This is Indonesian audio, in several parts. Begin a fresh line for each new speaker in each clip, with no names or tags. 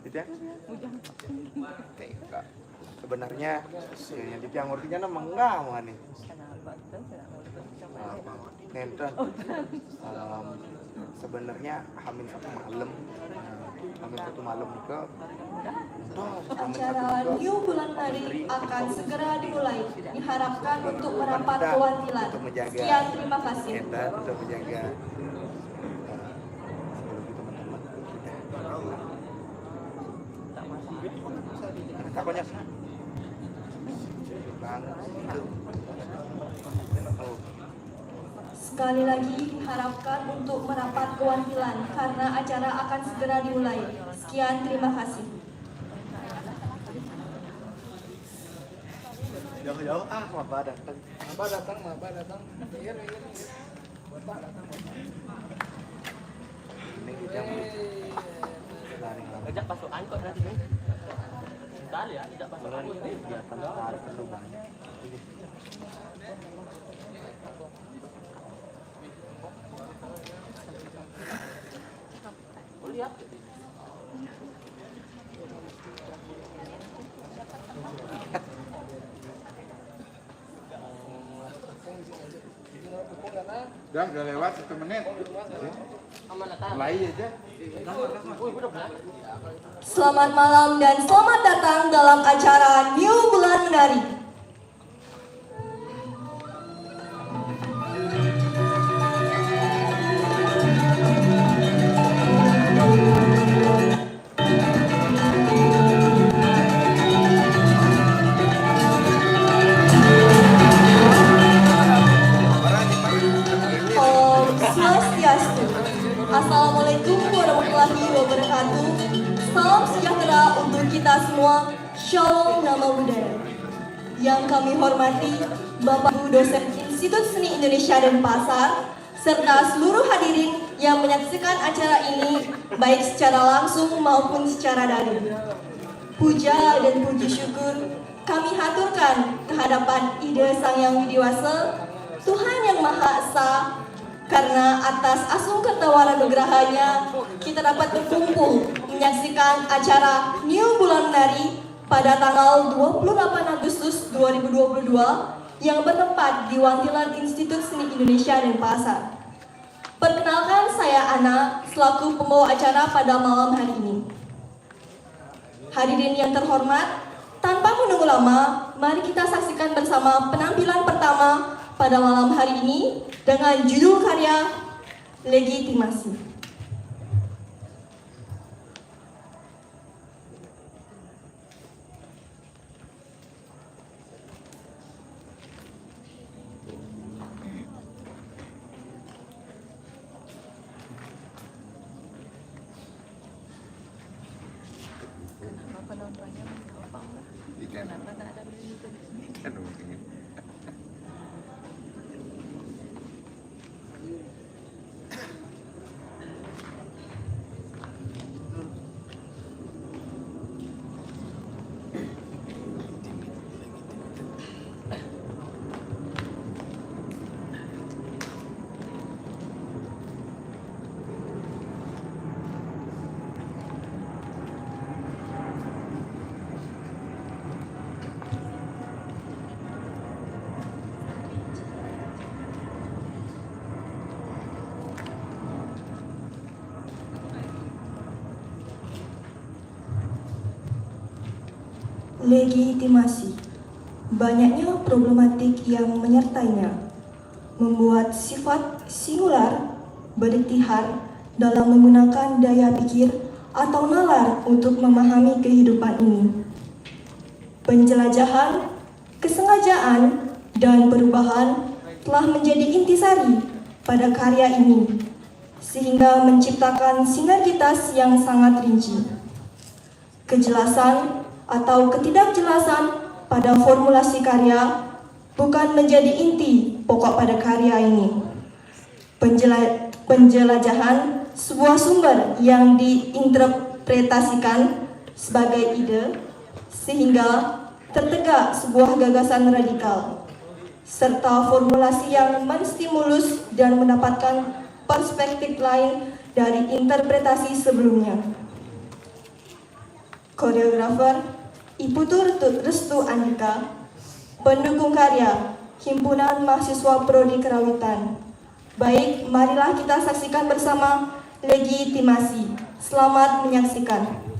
Gitu ya. Sebenarnya yang dipiang artinya nama enggak mau nih. Nenten. Sebenarnya Hamin satu malam ke
acara New Bulan Nari akan segera dimulai. Diharapkan untuk merapat kewantilan. Sekian, terima kasih.
Untuk menjaga takutnya
Sekali lagi diharapkan untuk merapat kewantilan karena acara akan segera dimulai. Sekian, terima kasih.
Jauh-jauh Maba datang. Bapak datang. Ini jam lari.
Ngejak pasukan kok nanti nih. Bentar ya, tidak pasukan ini.
Kelihatan tarik perlu banyak.
Lihat.
Udah lewat 1 menit. Mulai aja.
Selamat malam dan selamat datang dalam acara New Bulan Menari. Assalamualaikum warahmatullahi wabarakatuh. Salam sejahtera untuk kita semua. Shalom Nama Budaya. Yang kami hormati Bapak Ibu dosen Institut Seni Indonesia Denpasar serta seluruh hadirin yang menyaksikan acara ini baik secara langsung maupun secara daring. Puja dan puji syukur kami haturkan kehadapan Ida Sang Yang Widiwasa, Tuhan Yang Maha Esa, karena atas asung ketawara nugrahanya kita dapat berkumpul menyaksikan acara New Bulan Menari pada tanggal 28 Agustus 2022 yang bertempat di Wantilan Institut Seni Indonesia Denpasar. Perkenalkan, saya Ana selaku pembawa acara pada malam hari ini. Hadirin yang terhormat, tanpa menunggu lama, mari kita saksikan bersama penampilan pertama pada malam hari ini dengan judul karya Legitimasi.
Kenapa penontonnya apa? Kenapa tak ada begitu?
Legitimasi. Banyaknya problematik yang menyertainya, membuat sifat singular beriktihar dalam menggunakan daya pikir atau nalar untuk memahami kehidupan ini. Penjelajahan, kesengajaan, dan perubahan telah menjadi intisari pada karya ini, sehingga menciptakan sinergitas yang sangat rinci. Kejelasan atau ketidakjelasan pada formulasi karya bukan menjadi inti pokok pada karya ini. Penjelajahan sebuah sumber yang diinterpretasikan sebagai ide sehingga tertegak sebuah gagasan radikal, serta formulasi yang menstimulus dan mendapatkan perspektif lain dari interpretasi sebelumnya. koreografer Ibu Restu Andika, pendukung karya Himpunan Mahasiswa Prodi Kerawitan. Baik, marilah kita saksikan bersama legitimasi. Selamat menyaksikan.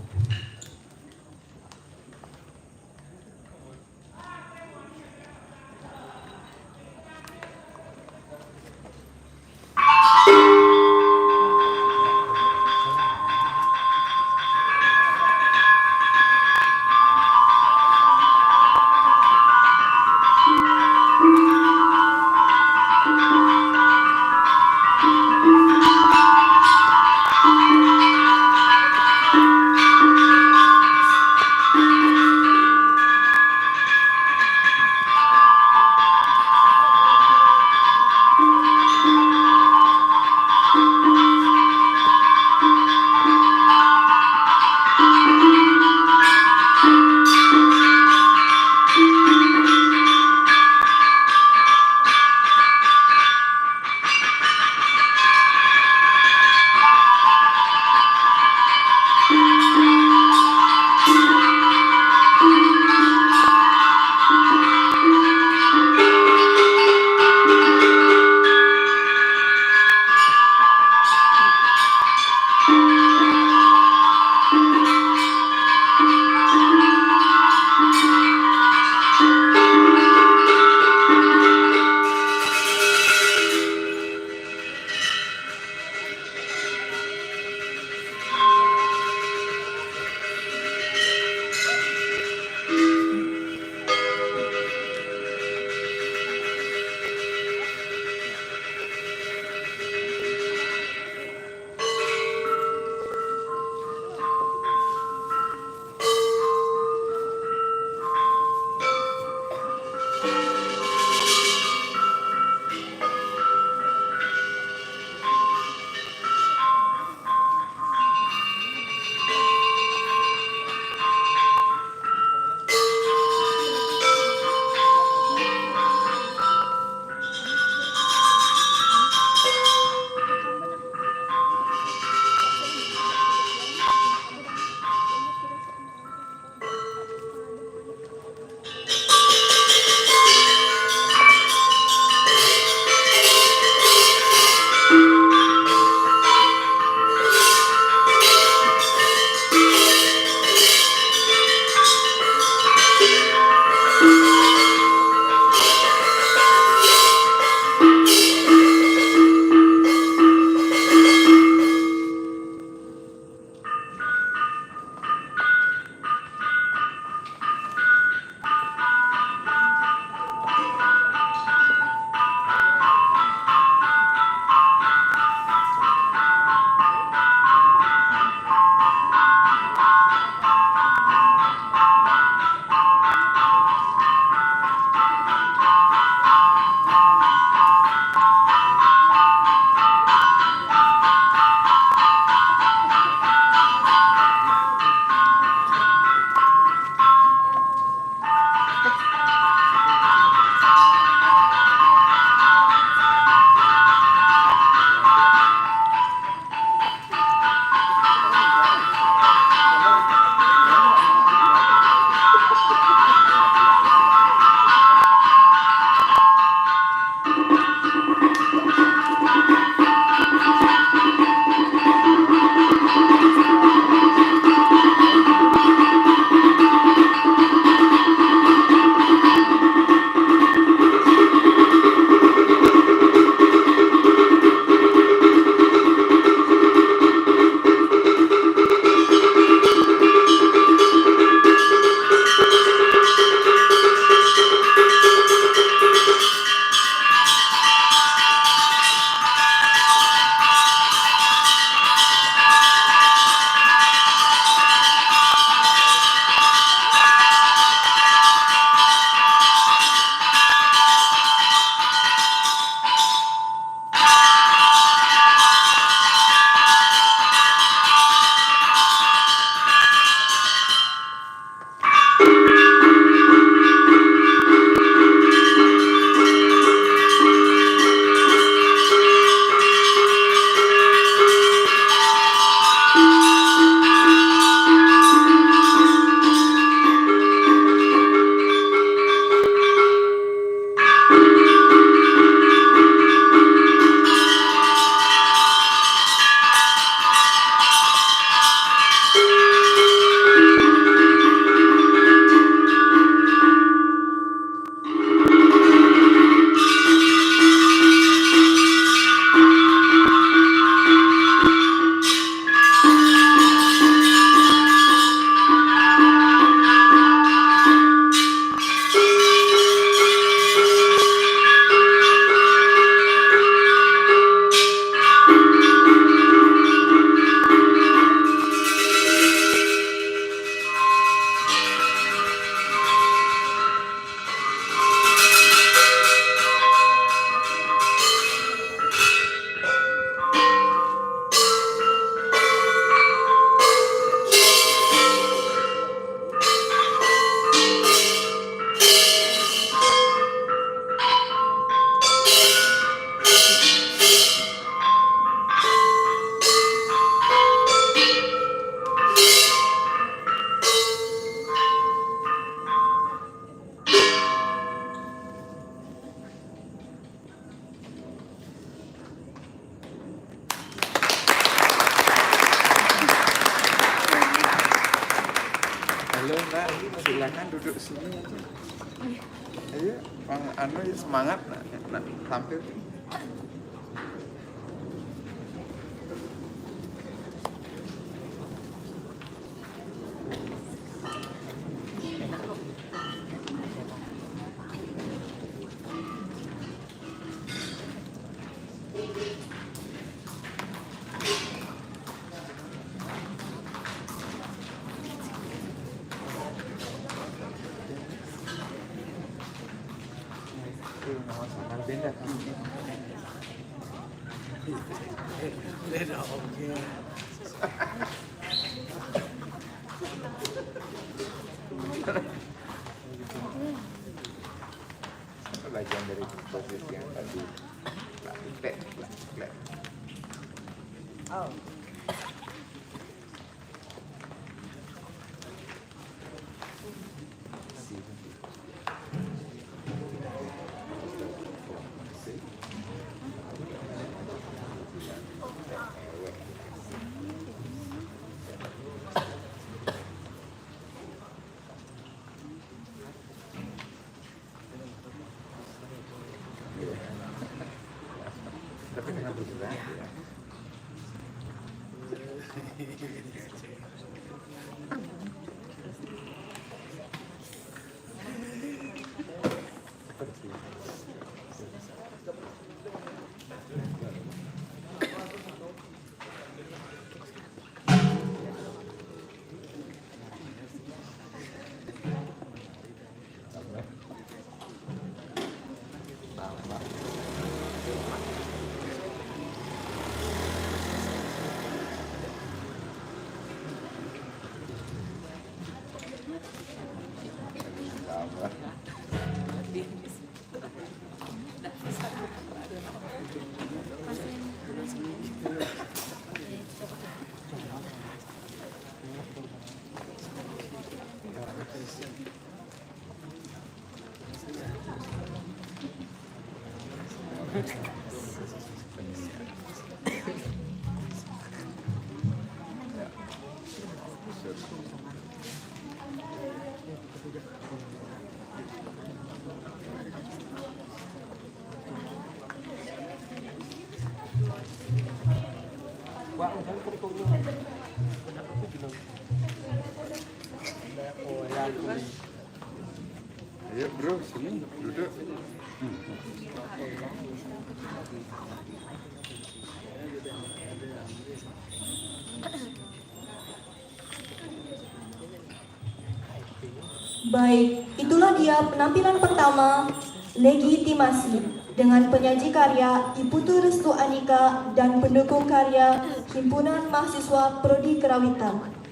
Halo Nak, silakan duduk sini aja. Ayo, Bang Anu ya semangat nak tampil. Bagian dari posisi yang tadi lek.
Oh.
Tapi dengan bergerak ya. Ayo bro, sini duduk.
Baik, itulah dia penampilan pertama legitimasi dengan penyaji karya Ibu Restu Anika dan pendukung karya Himpunan Mahasiswa Prodi Kerawitan.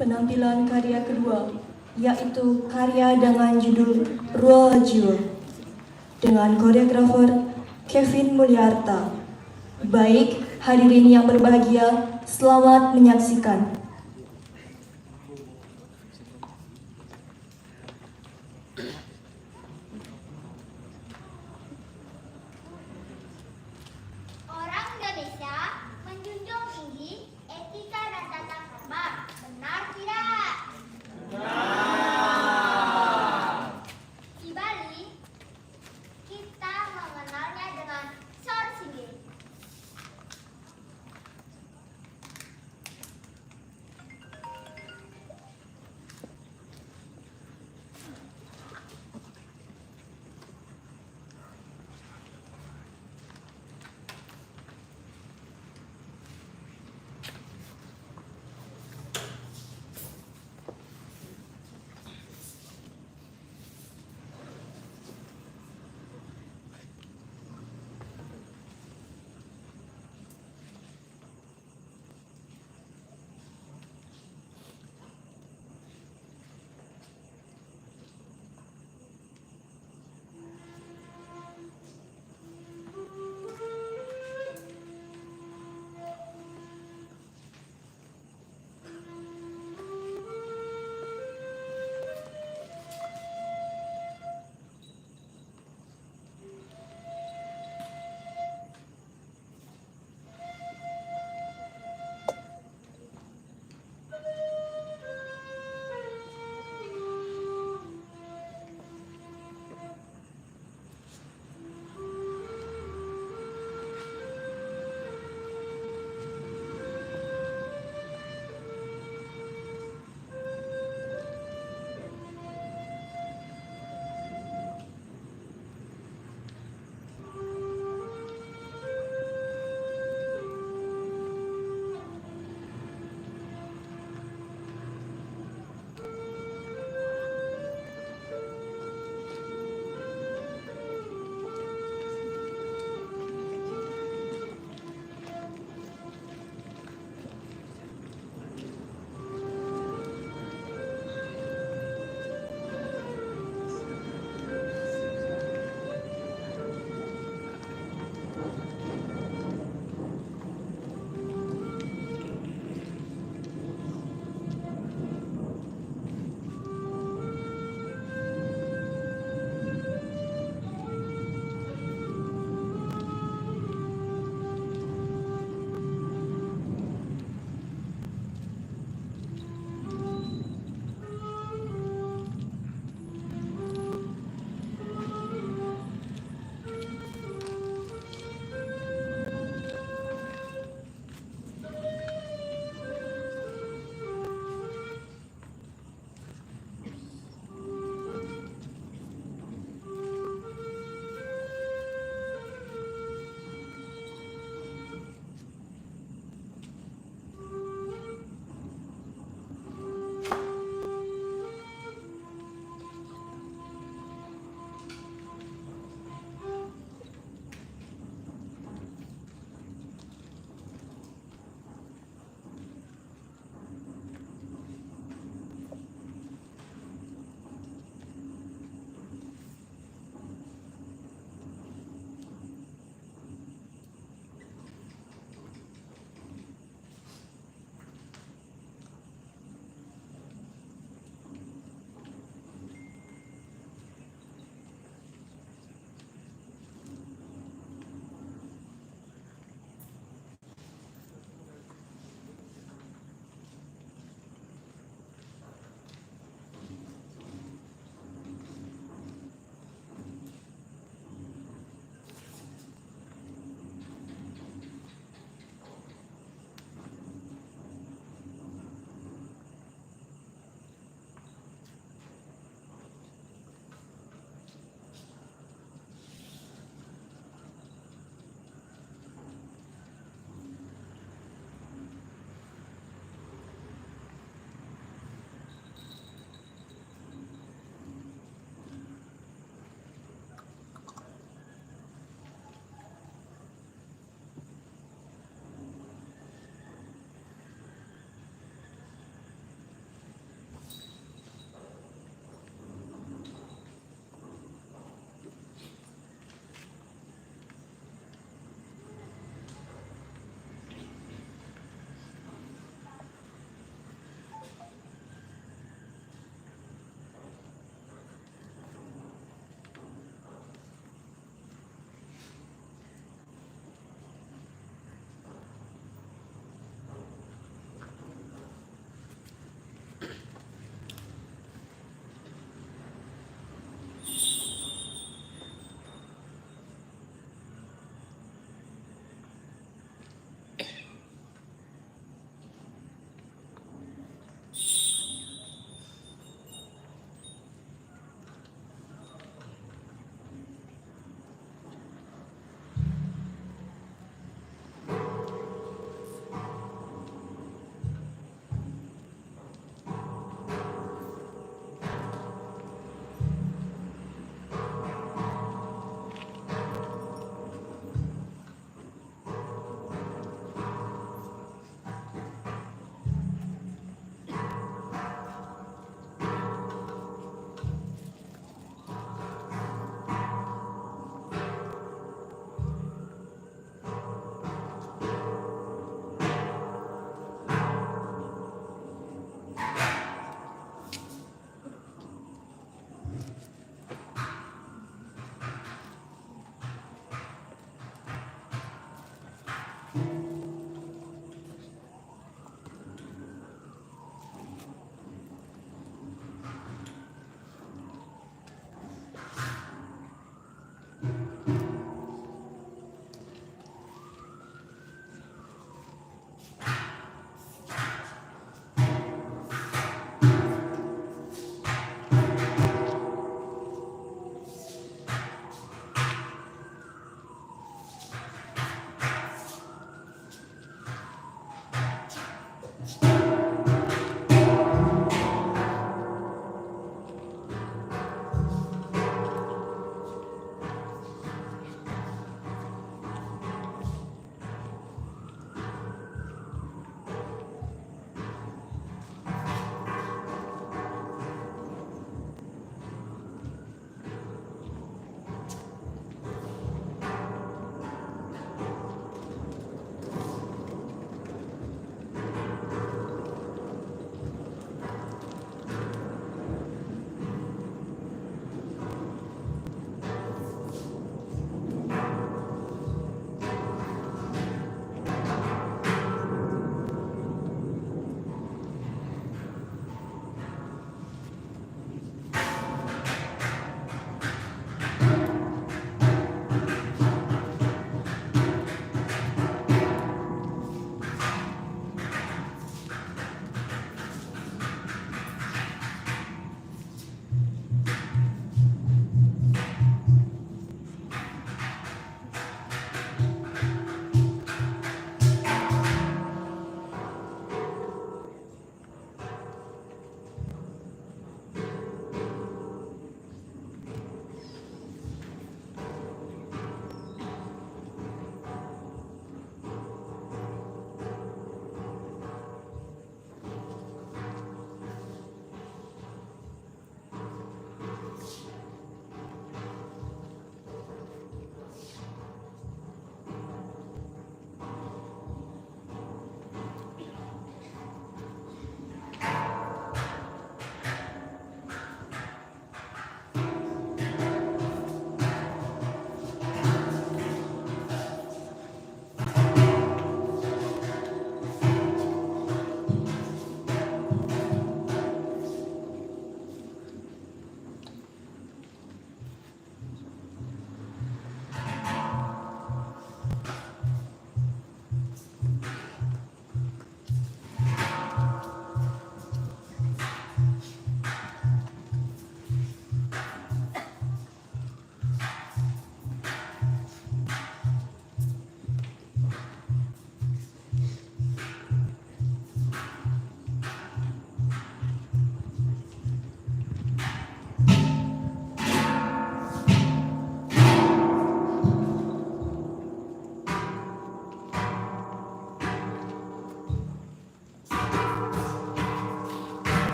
Penampilan karya kedua, yaitu karya dengan judul Ruojul dengan koreografer Kevin Mulyarta. Baik, hadirin yang berbahagia, selamat menyaksikan.
Orang Indonesia menjunjung tinggi etika dan tata krama. Benar tidak? Di Bali, kita mengenalnya dengan Sorsinge.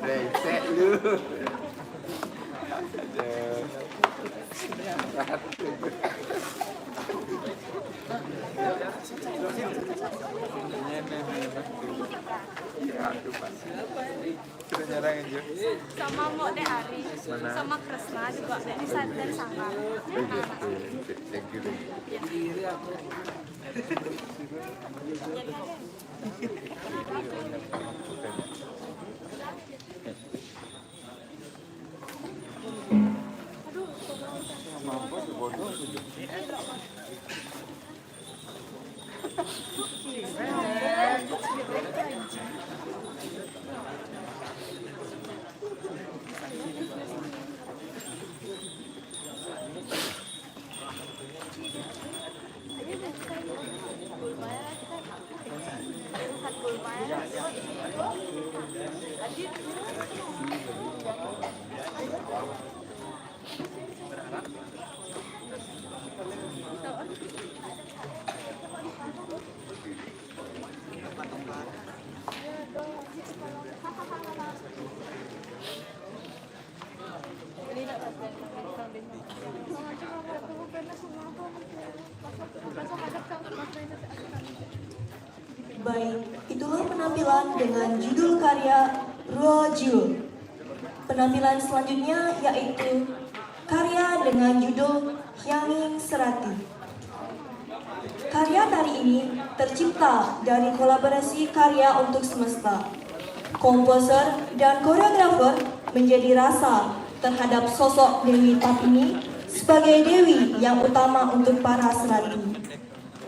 Resek lu. Sudah nyerang aja.
Sama Mo De Ari,
Mana?
sama Kresna juga dari Sanggar.
Thank you.
Baik, itulah penampilan dengan judul karya Ruojul. Penampilan selanjutnya yaitu karya dengan judul Hyanging Serati. Karya tari ini tercipta dari kolaborasi karya untuk semesta. Komposer dan koreografer menjadi rasa terhadap sosok Dewi Tapini sebagai dewi yang utama untuk para serati.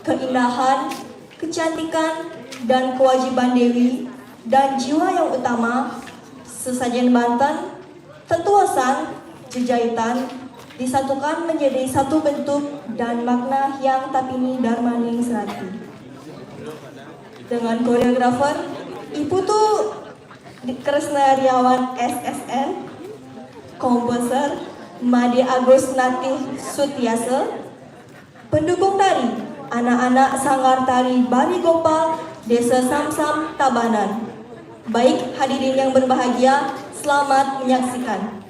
Keindahan, kecantikan, dan kewajiban Dewi dan jiwa yang utama, sesajen Banten, tetuasan, jejaitan, disatukan menjadi satu bentuk dan makna Hyang Tapini Darmaning Serati. Dengan koreografer Iputu Kresna Riawan SSN, komposer Made Agus Natih Sutiase, pendukung tari anak-anak Sanggar Tari Bari Gopal, Desa Samsam, Tabanan. Baik hadirin yang berbahagia, selamat menyaksikan.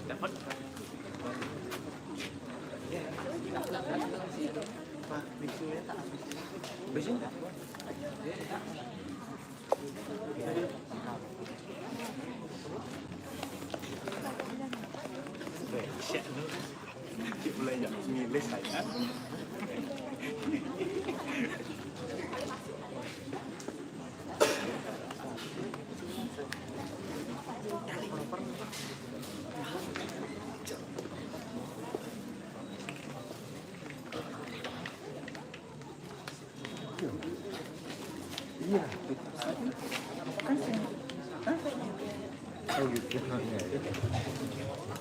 Dapat. Pak, bisunya tak habis. Bisu enggak? Boleh ya, milih saya. Iya, kan oh gitu.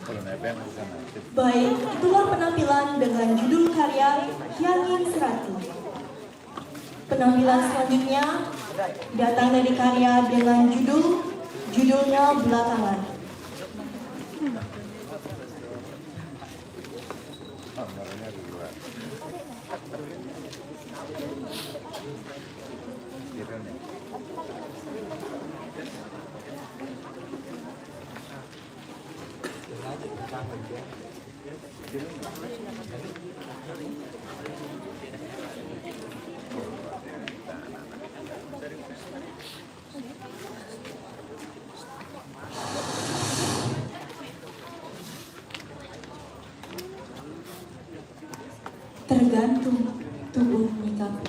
Kalau nebeng ke sana.
Baik, itulah penampilan dengan judul karya Hyangin Serati. Penampilan selanjutnya datang dari karya dengan judulnya Belakangan.
Oh, warnanya di luar. Gitu nih.
Tergantung tubuh menyikapi.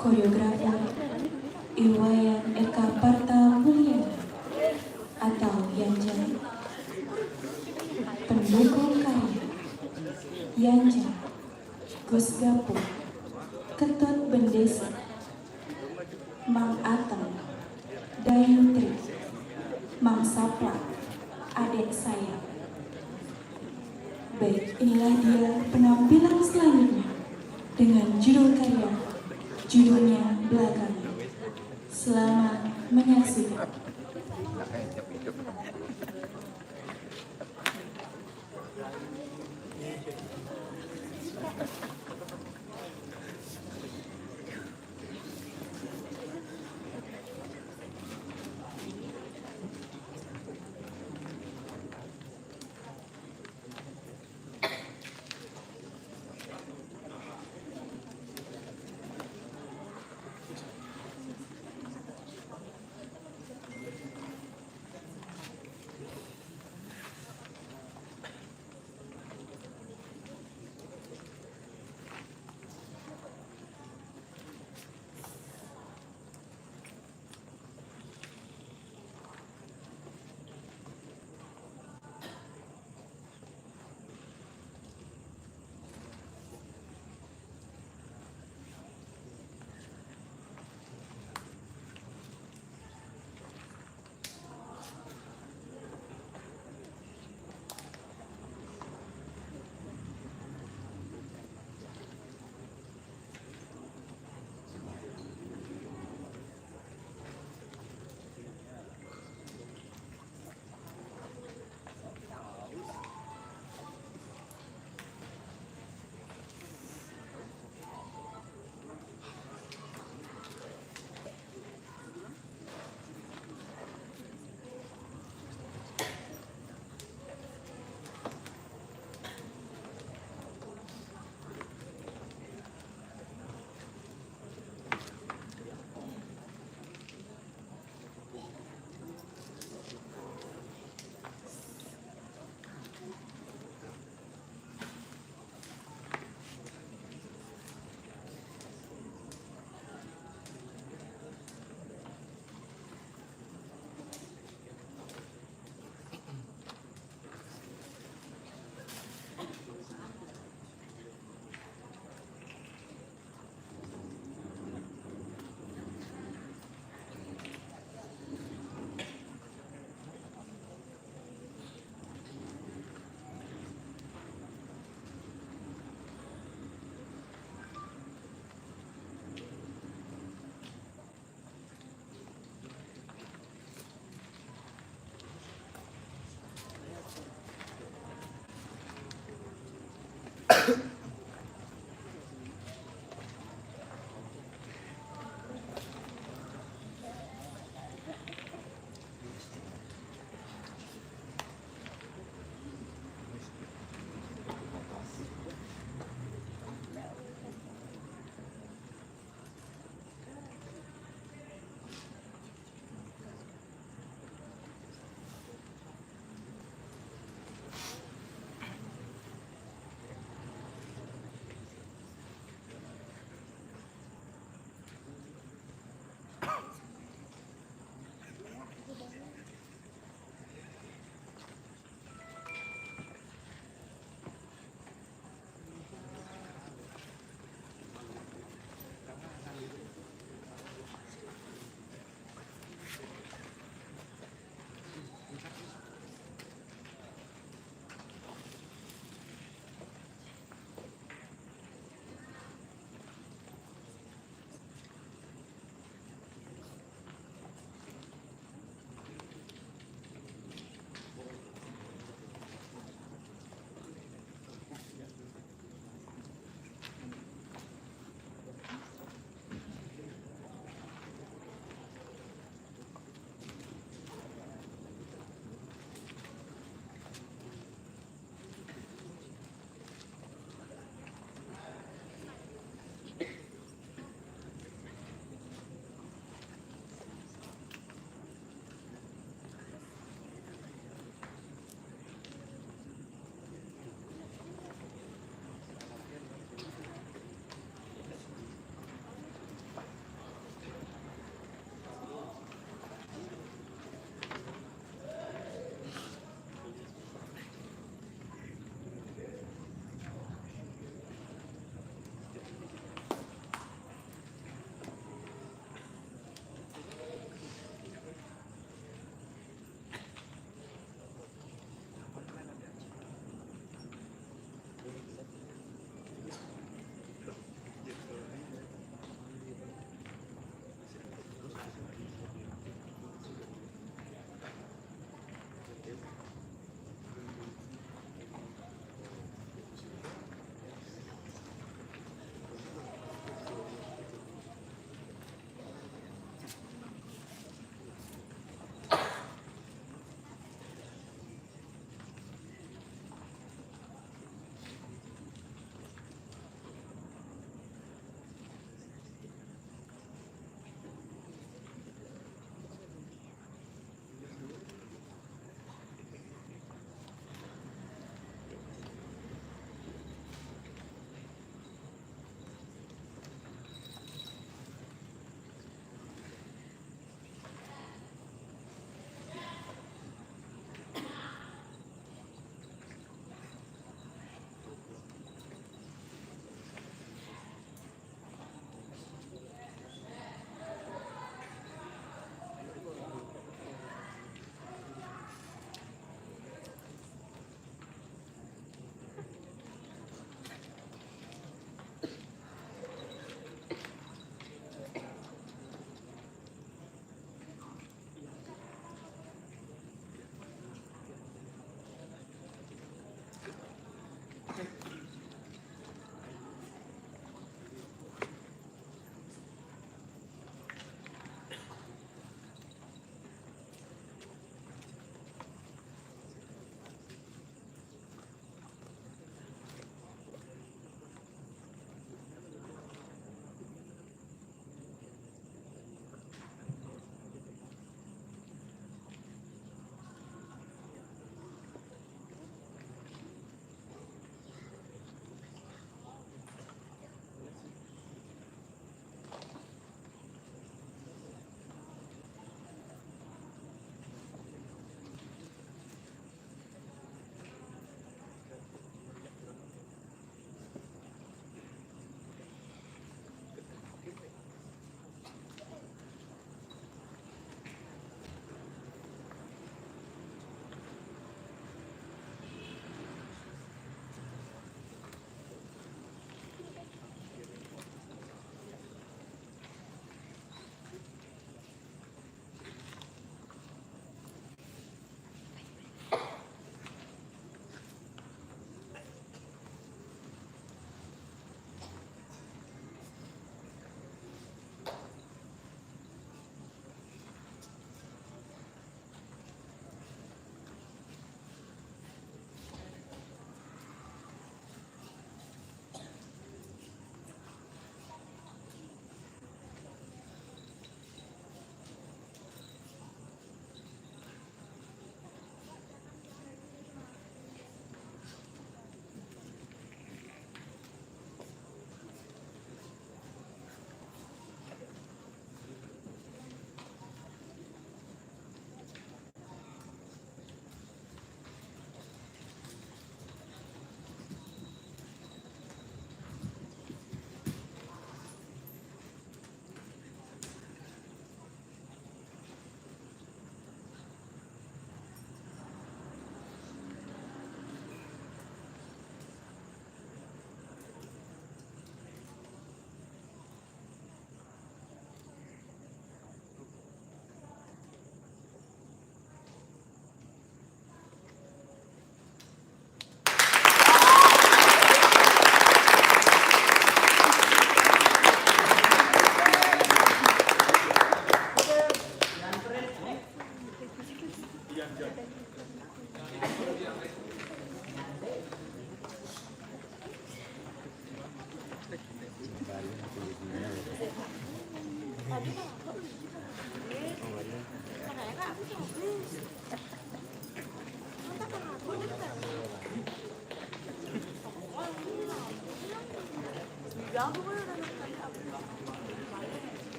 Koreografi Iwayan Eka Parta Mulyana atau Yanjani. Pendukung karya Yanja, Gus Gapur, Ketut Bendesa, Mang Atam, Dayutri, Mang Sapla, adik saya. Baik, inilah dia penampilan selanjutnya dengan judul karya, judulnya Belakangan. Selamat menyaksikan.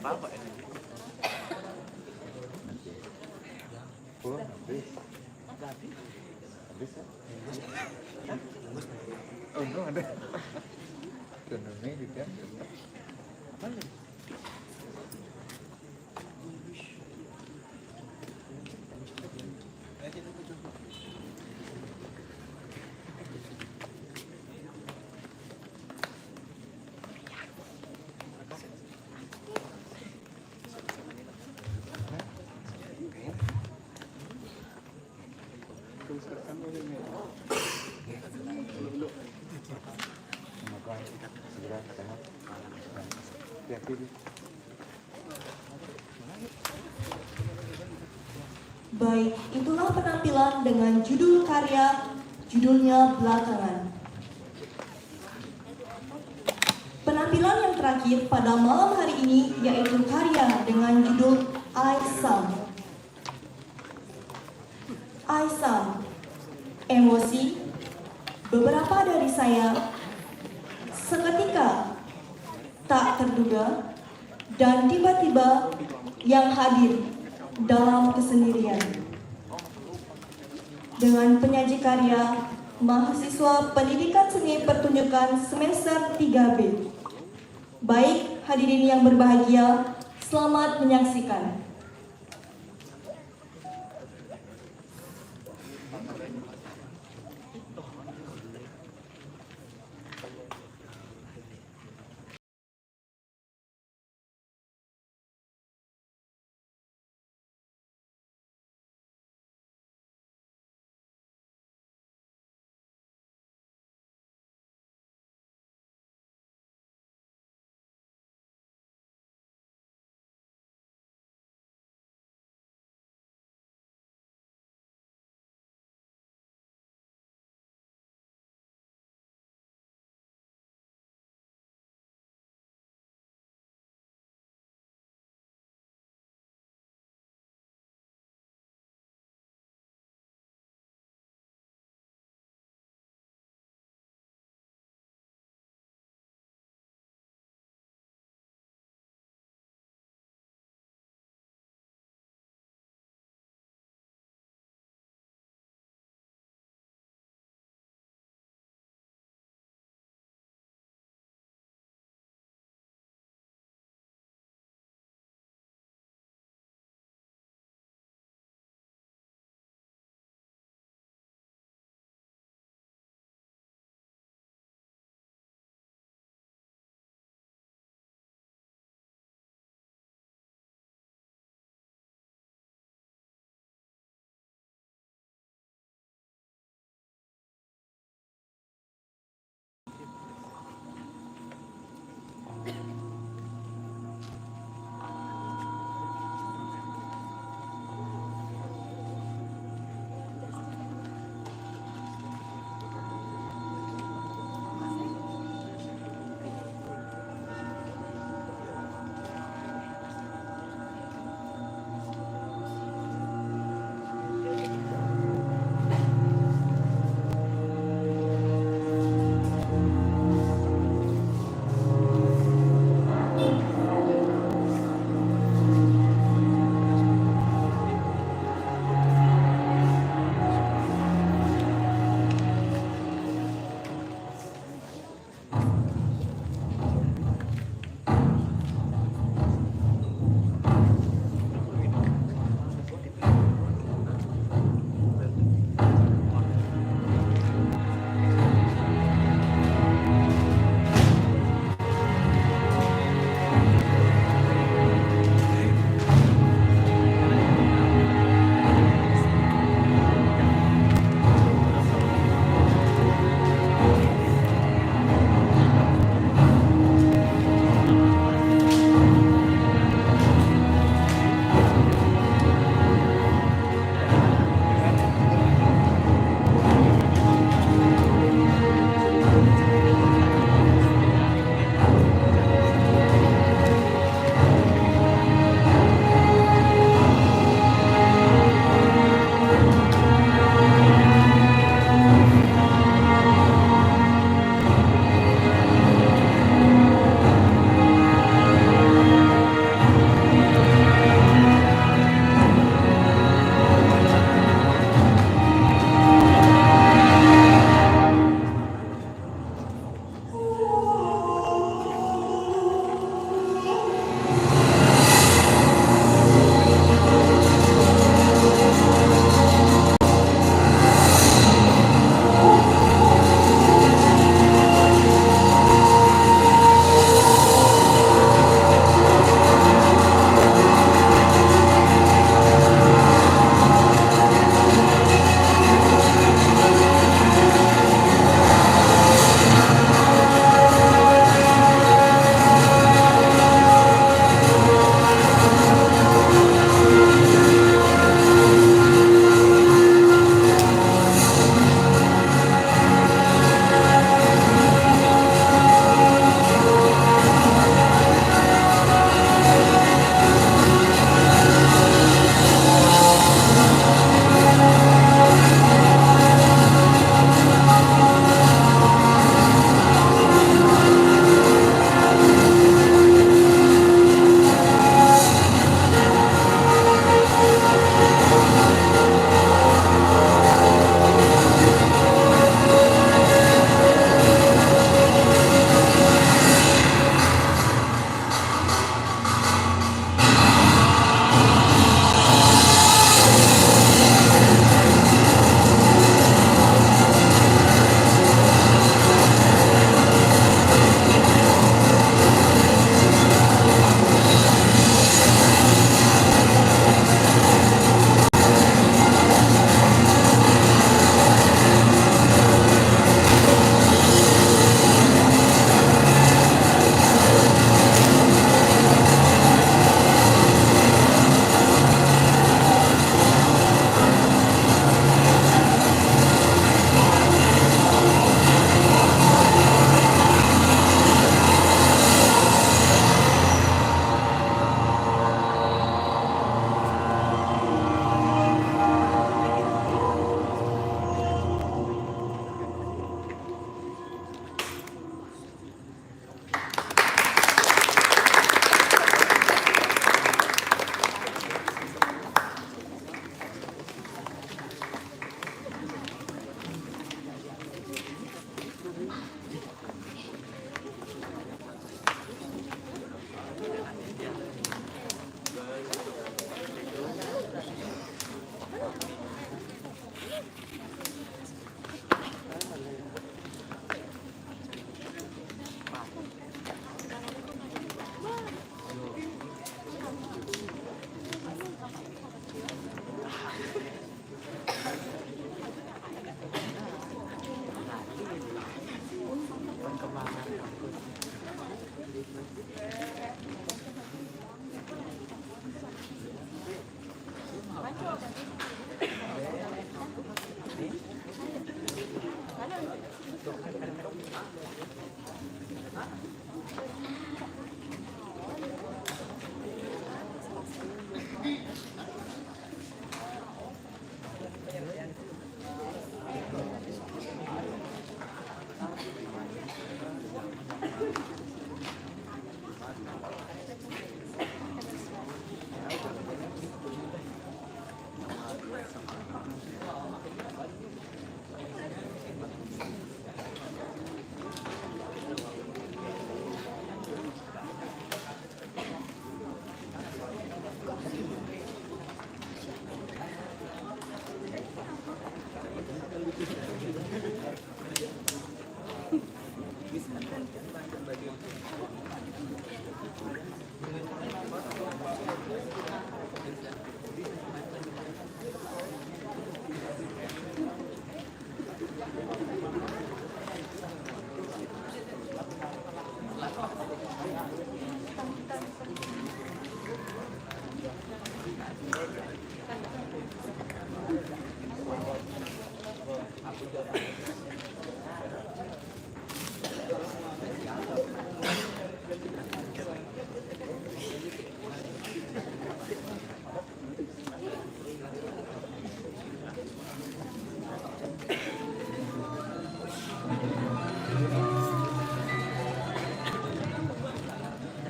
Apa ini? Oh, habis. Habis ya? Oh, no ada. Donone juga. Apa nih? Semoga segera sehat. Hati-hati.
Baik, itulah penampilan dengan judul karya, judulnya Belakangan. Penampilan yang terakhir pada malam hari ini yaitu karya dengan judul Aisam. Aisam, emosi, beberapa dari saya, seketika, tak terduga, dan tiba-tiba yang hadir dalam kesendirian. Dengan penyaji karya, mahasiswa Pendidikan Seni Pertunjukan semester 3B. Baik hadirin yang berbahagia, selamat menyaksikan.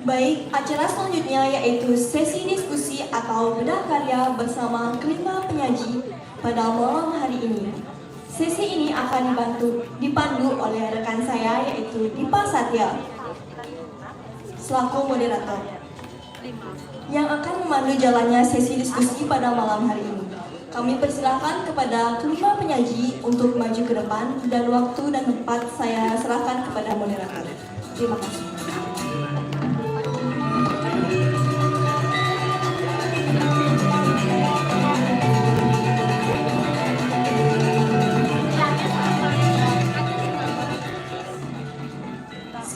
Baik, acara selanjutnya yaitu sesi diskusi atau bedah karya bersama kelima penyaji pada malam hari ini. Sesi ini akan dipandu oleh rekan saya yaitu Dipa Satya selaku moderator yang akan memandu jalannya sesi diskusi pada malam hari ini. Kami persilahkan kepada kelima penyaji untuk maju ke depan dan waktu dan tempat saya serahkan kepada moderator. Terima kasih.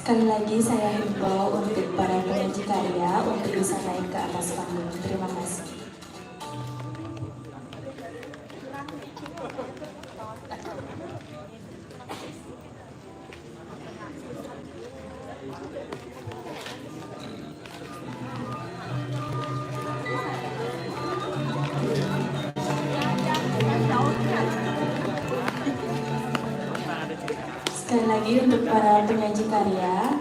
Sekali lagi saya himbau untuk para penyaji karya untuk bisa naik ke atas panggung. Terima kasih. Sekali lagi untuk para penyaji karya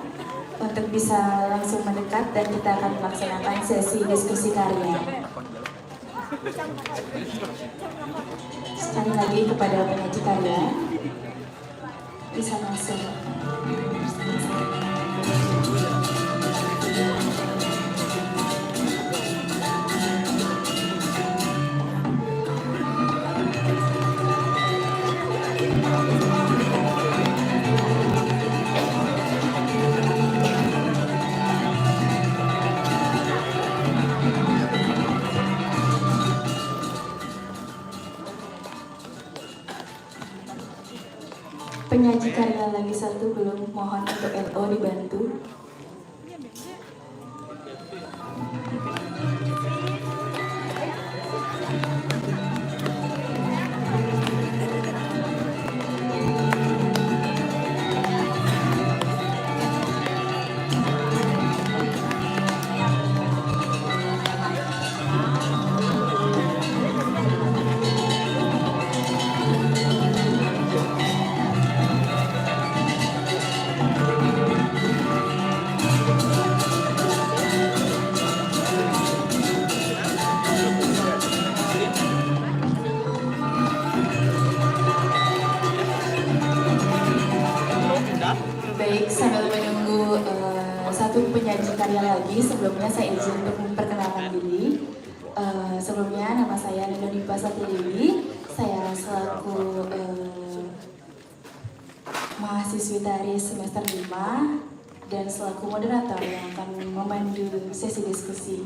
untuk bisa langsung mendekat dan kita akan melaksanakan sesi diskusi karya. Sekali lagi kepada penyaji karya bisa langsung. Penyaji karya lagi satu belum, mohon untuk LO dibantu. Baik, sambil menunggu satu penyaji karya lagi, sebelumnya saya izin untuk memperkenalkan diri. Sebelumnya nama saya Dipa Satya Dewi. Saya selaku mahasiswi tari semester 5 dan selaku moderator yang akan memandu sesi diskusi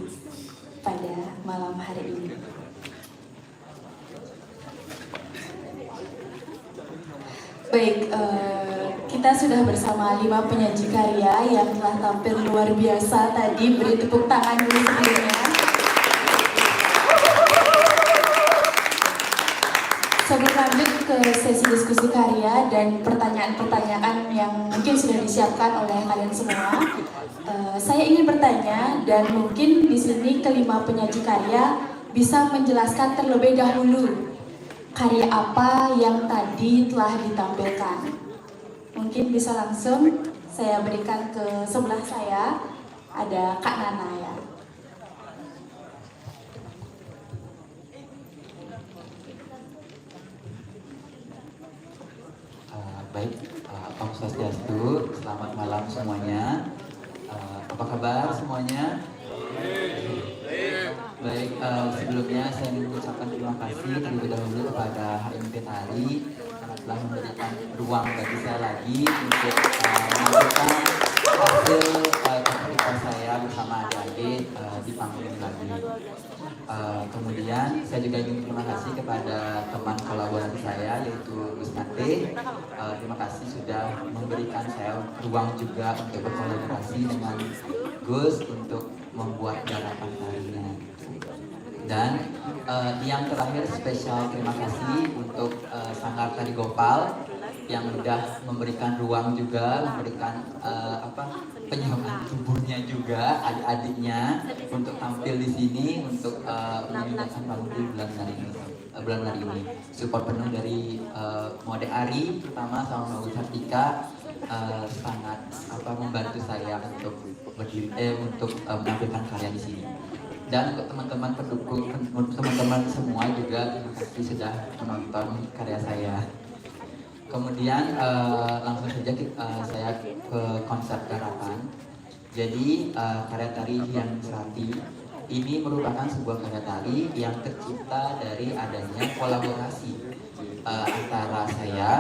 pada malam hari ini. Baik, kita sudah bersama 5 penyaji karya yang telah tampil luar biasa tadi. Beri tepuk tangan dulu sebelumnya. Sebelum lanjut ke sesi diskusi karya dan pertanyaan-pertanyaan yang mungkin sudah disiapkan oleh kalian semua, saya ingin bertanya dan mungkin di sini kelima penyaji karya bisa menjelaskan terlebih dahulu karya apa yang tadi telah ditampilkan. Mungkin bisa langsung saya berikan ke sebelah saya, ada Kak Nana ya.
Baik, Om Swastiastu, selamat malam semuanya. Apa kabar semuanya? Baik, sebelumnya saya ingin mengucapkan terima kasih terlebih dahulu kepada HMP Tari karena telah memberikan ruang bagi saya lagi untuk menampilkan hasil karya saya bersama adik-adik di panggung ini lagi. Kemudian saya juga ingin terima kasih kepada teman kolaborasi saya yaitu Gus Nate. Terima kasih sudah memberikan saya ruang juga untuk berkolaborasi dengan Gus untuk membuat garapan tarinya. Dan yang terakhir spesial terima kasih untuk Sanggar Tari Gopal yang sudah memberikan ruang juga, memberikan penyewaan tubuhnya juga adik-adiknya untuk tampil di sini untuk mengingatkan panggung di bulan hari ini. Support penuh dari Mode Ari, terutama sama Mbak Sartika, sangat membantu saya untuk untuk menampilkan karya di sini. Dan untuk teman-teman pendukung, teman-teman semua juga terima kasih sudah menonton karya saya. Kemudian langsung saja saya ke konsep garapan. Jadi karya tari Hyang Serati ini merupakan sebuah karya tari yang tercipta dari adanya kolaborasi antara saya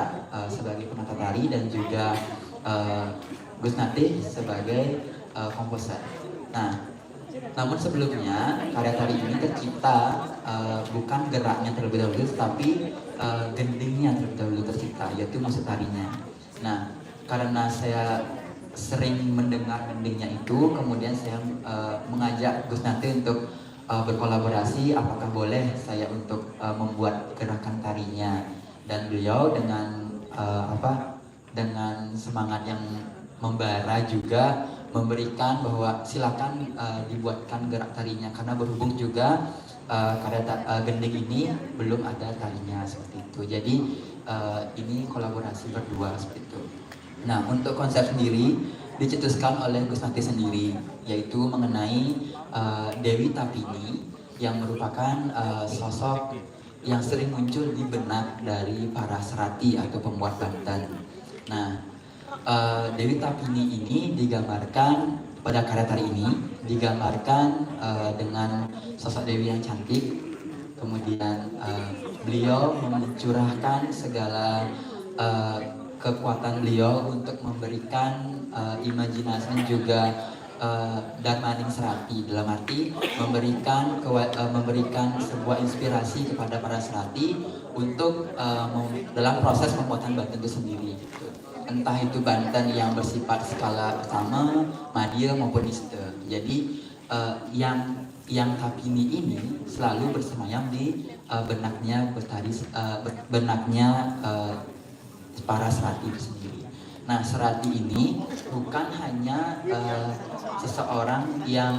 sebagai penata tari dan juga Gus Nate sebagai komposer. Nah, namun sebelumnya karya tari ini tercipta bukan geraknya terlebih dahulu, tapi gendingnya terlebih dahulu tercipta, yaitu musik tarinya. Nah, karena saya sering mendengar gendingnya itu, kemudian saya mengajak Gus Nate untuk berkolaborasi, apakah boleh saya untuk membuat gerakan tarinya. Dan beliau dengan dengan semangat yang membara juga memberikan bahwa silakan dibuatkan gerak tarinya, karena berhubung juga karya gending ini belum ada tarinya seperti itu. Jadi ini kolaborasi berdua seperti itu. Nah, untuk konsep sendiri dicetuskan oleh Gus Nate sendiri, yaitu mengenai Dewi Tapini yang merupakan sosok yang sering muncul di benak dari para serati atau pembuat Banten. Nah, Dewi Tapini ini digambarkan pada karya tari ini digambarkan dengan sosok Dewi yang cantik. Kemudian beliau mencurahkan segala kekuatan beliau untuk memberikan imajinasi juga Darmaning Serati, dalam arti memberikan sebuah inspirasi kepada para serati untuk dalam proses pembuatan Banten itu sendiri gitu. Entah itu Banten yang bersifat skala pertama, Madya maupun Iste. Jadi yang Tapini ini selalu bersemayam di benaknya para serati itu sendiri. Nah, serati ini bukan hanya seseorang yang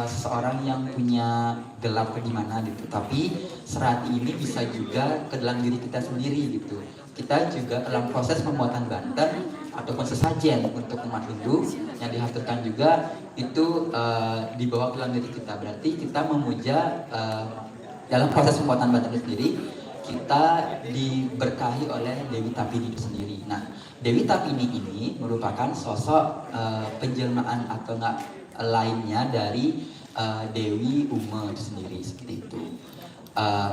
seseorang yang punya gelap ke dimana gitu, tapi serati ini bisa juga ke dalam diri kita sendiri gitu. Kita juga dalam proses pembuatan Banten ataupun sesajen untuk umat Hindu yang dihaturkan juga itu dibawa ke dalam diri kita. Berarti kita memuja dalam proses pembuatan Banten itu sendiri, kita diberkahi oleh Dewi Tapini itu sendiri. Nah, Dewi Tapini ini merupakan sosok penjelmaan atau lainnya dari Dewi Uma itu sendiri seperti itu.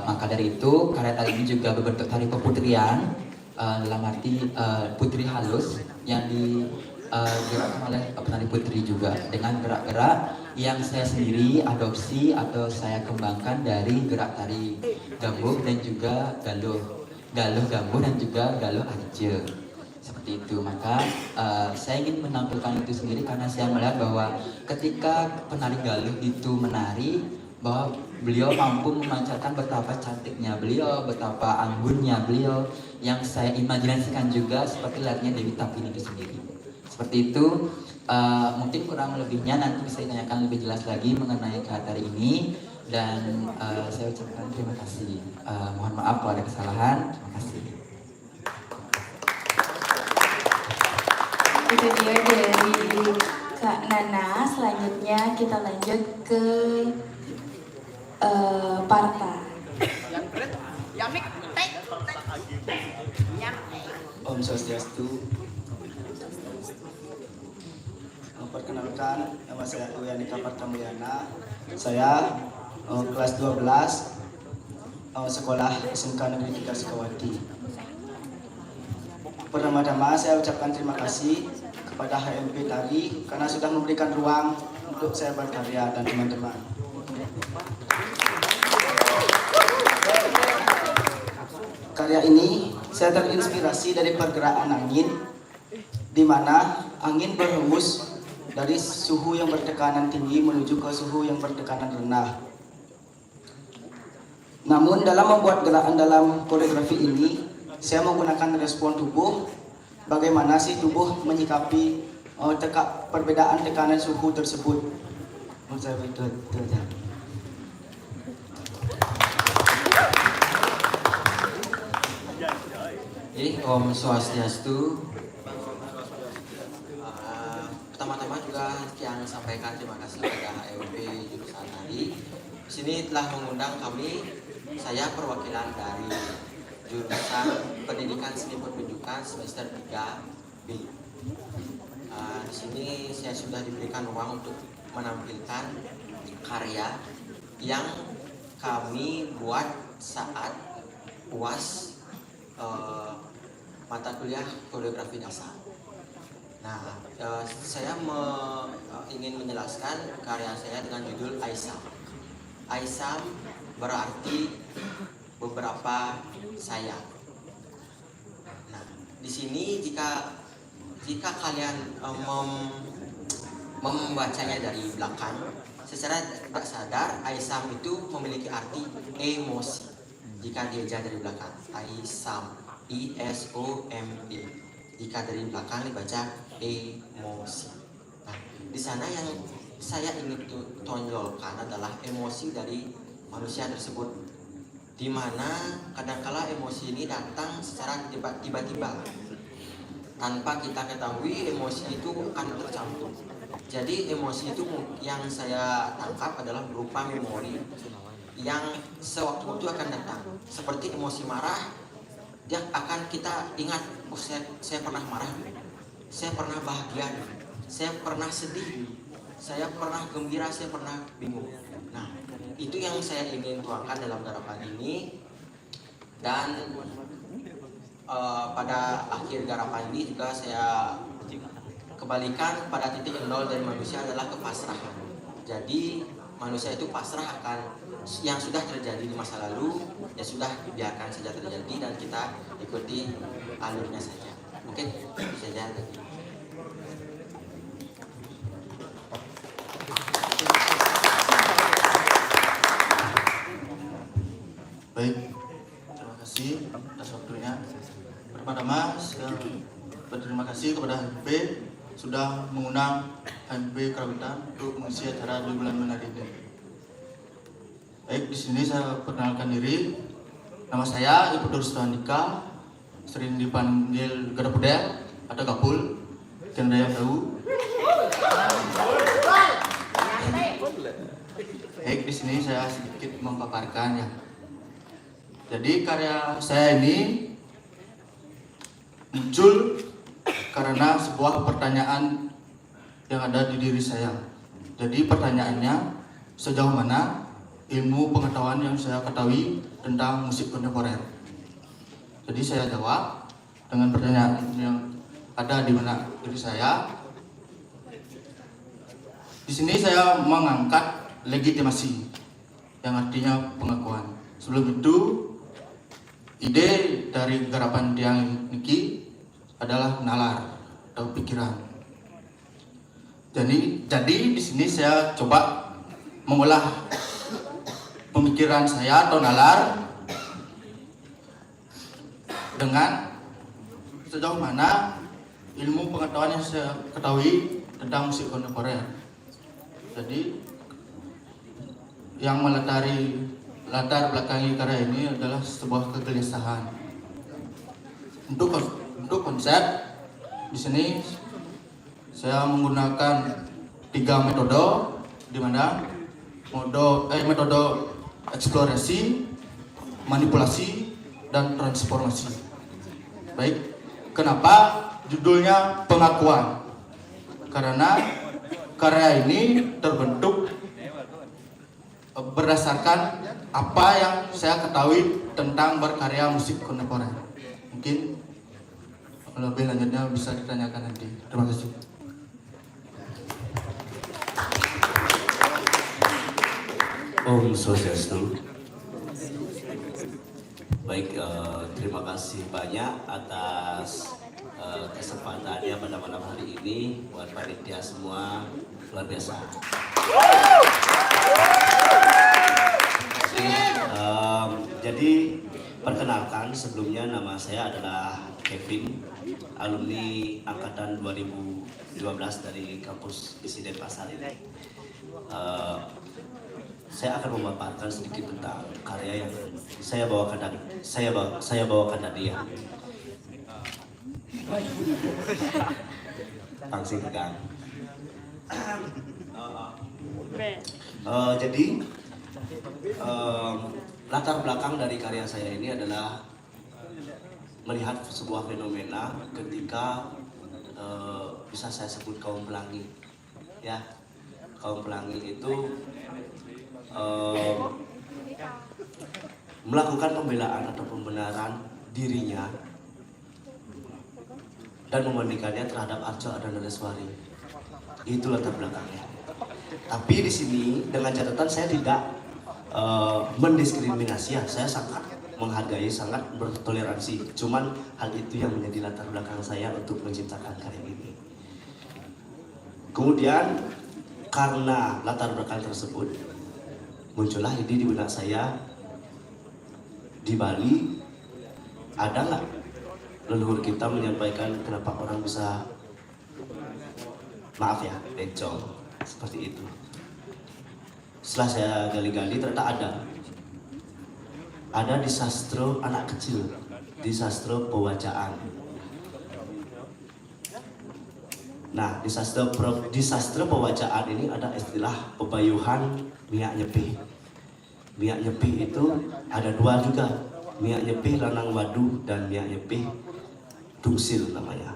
Maka dari itu karya tari ini juga berbentuk tari peputrian, dalam arti putri halus yang digerakkan oleh penari putri juga dengan gerak-gerak yang saya sendiri adopsi atau saya kembangkan dari gerak tari gambuh dan juga galuh gambuh dan juga galuh arja seperti itu. Maka saya ingin menampilkan itu sendiri karena saya melihat bahwa ketika penari galuh itu menari, bahwa beliau mampu memancarkan betapa cantik cantiknya beliau, betapa anggunnya beliau, yang saya imajinasikan juga seperti layaknya Dewi Tapini itu sendiri. Seperti itu, mungkin kurang lebihnya nanti bisa ditanyakan lebih jelas lagi mengenai hari ini. Dan saya ucapkan terima kasih. Mohon maaf kalau ada kesalahan. Terima kasih.
Itu dia dari Kak Nana. Selanjutnya kita lanjut ke Parta.
Om Swastiastu. Perkenalkan, nama saya Uyanika Partamulyana. Saya kelas 12 sekolah SMK Negeri 3 Sukawati. Pertama-tama saya ucapkan terima kasih kepada HMP Tari karena sudah memberikan ruang untuk saya berkarya dan teman-teman. Karya ini saya terinspirasi dari pergerakan angin, di mana angin berhembus dari suhu yang bertekanan tinggi menuju ke suhu yang bertekanan rendah. Namun dalam membuat gerakan dalam koreografi ini, saya menggunakan respon tubuh. Bagaimana sih tubuh menyikapi perbedaan tekanan suhu tersebut? Menurut saya itu aja.
Om Swastiastu. Pertama-tama juga yang sampaikan terima kasih kepada HMP jurusan tadi. Di sini telah mengundang kami, saya perwakilan dari jurusan Pendidikan Seni Pertunjukan semester 3B. Di sini saya sudah diberikan ruang untuk menampilkan karya yang kami buat saat UAS mata kuliah koreografi dasar. Nah, saya ingin menjelaskan karya saya dengan judul Aisam. Aisam berarti beberapa sayang. Nah, di sini jika kalian membacanya dari belakang, secara tak sadar Aisam itu memiliki arti emosi. Jika dieja dari belakang, Aisam, ISOME. Jika dari belakang dibaca emosi. Nah, di sana yang saya ingin tonjolkan adalah emosi dari manusia tersebut, di mana kadangkala emosi ini datang secara tiba-tiba tanpa kita ketahui. Emosi itu akan tercampur. Jadi emosi itu yang saya tangkap adalah berupa memori yang sewaktu-waktu akan datang. Seperti emosi marah, dia akan kita ingat, oh saya pernah marah, saya pernah bahagia, saya pernah sedih, saya pernah gembira, saya pernah bingung. Nah, itu yang saya ingin tuangkan dalam garapan ini. Dan pada akhir garapan ini juga saya kebalikan pada titik nol dari manusia adalah kepasrahan. Jadi manusia itu pasrah akan yang sudah terjadi di masa lalu, ya sudah biarkan saja terjadi dan kita ikuti alurnya saja. Mungkin bisa jadi.
Baik, terima kasih atas waktunya. Pertama, saya berterima kasih kepada HMP sudah mengundang HMP Kerawitan untuk mengisi acara di bulan menari ini. Baik, di sini saya perkenalkan diri. Nama saya Ibu Dursto Andika, sering dipanggil Garapuda atau Gapul, dan Daya tahu. Baik, di sini saya sedikit memaparkan ya. Jadi karya saya ini muncul karena sebuah pertanyaan yang ada di diri saya. Jadi pertanyaannya, sejauh mana ilmu pengetahuan yang saya ketahui tentang musik kontemporer. Jadi saya jawab dengan pertanyaan yang ada di benak diri saya. Di sini saya mengangkat legitimasi, yang artinya pengakuan. Sebelum itu, ide dari garapan Tiang Niki adalah nalar atau pikiran. Jadi di sini saya coba mengolah pemikiran saya atau nalar dengan sejauh mana ilmu pengetahuan yang saya ketahui tentang musik kontemporer. Jadi yang latar belakangi karya ini adalah sebuah kegelisahan. Untuk konsep di sini saya menggunakan 3 metode, di mana metode eksplorasi, manipulasi, dan transformasi. Baik, kenapa judulnya pengakuan? Karena karya ini terbentuk berdasarkan apa yang saya ketahui tentang berkarya musik kontemporer. Mungkin lebih lanjutnya bisa ditanyakan nanti. Terima kasih.
Om Swastiastu. Baik, terima kasih banyak atas kesempatannya pada malam hari ini buat panitia semua, luar biasa. Jadi perkenalkan, sebelumnya nama saya adalah Kevin, alumni angkatan 2012 dari kampus ISI Denpasar ini. Saya akan memaparkan sedikit tentang karya yang saya bawakan tadi ya. Langsung tegang. Jadi latar belakang dari karya saya ini adalah melihat sebuah fenomena ketika bisa saya sebut kaum pelangi, ya. Kaum pelangi itu melakukan pembelaan atau pembenaran dirinya dan membandingkannya terhadap Arca Ardhanaraswari. Itu latar belakangnya. Tapi di sini dengan catatan saya tidak mendiskriminasi, ya. Saya sangat menghargai, sangat bertoleransi. Cuman hal itu yang menjadi latar belakang saya untuk menciptakan karya ini. Kemudian karena latar belakang tersebut, muncullah ide di benak saya, di Bali ada nggak leluhur kita menyampaikan kenapa orang bisa, maaf ya, bencong seperti itu. Setelah saya gali-gali ternyata ada di sastra anak kecil, di sastra pewacaan. Nah, di sastra pewacaan ini ada istilah pebayuhan miak nyepih. Miak nyepih itu ada 2 juga, miak nyepih lanang wadu dan miak nyepih dungsil namanya.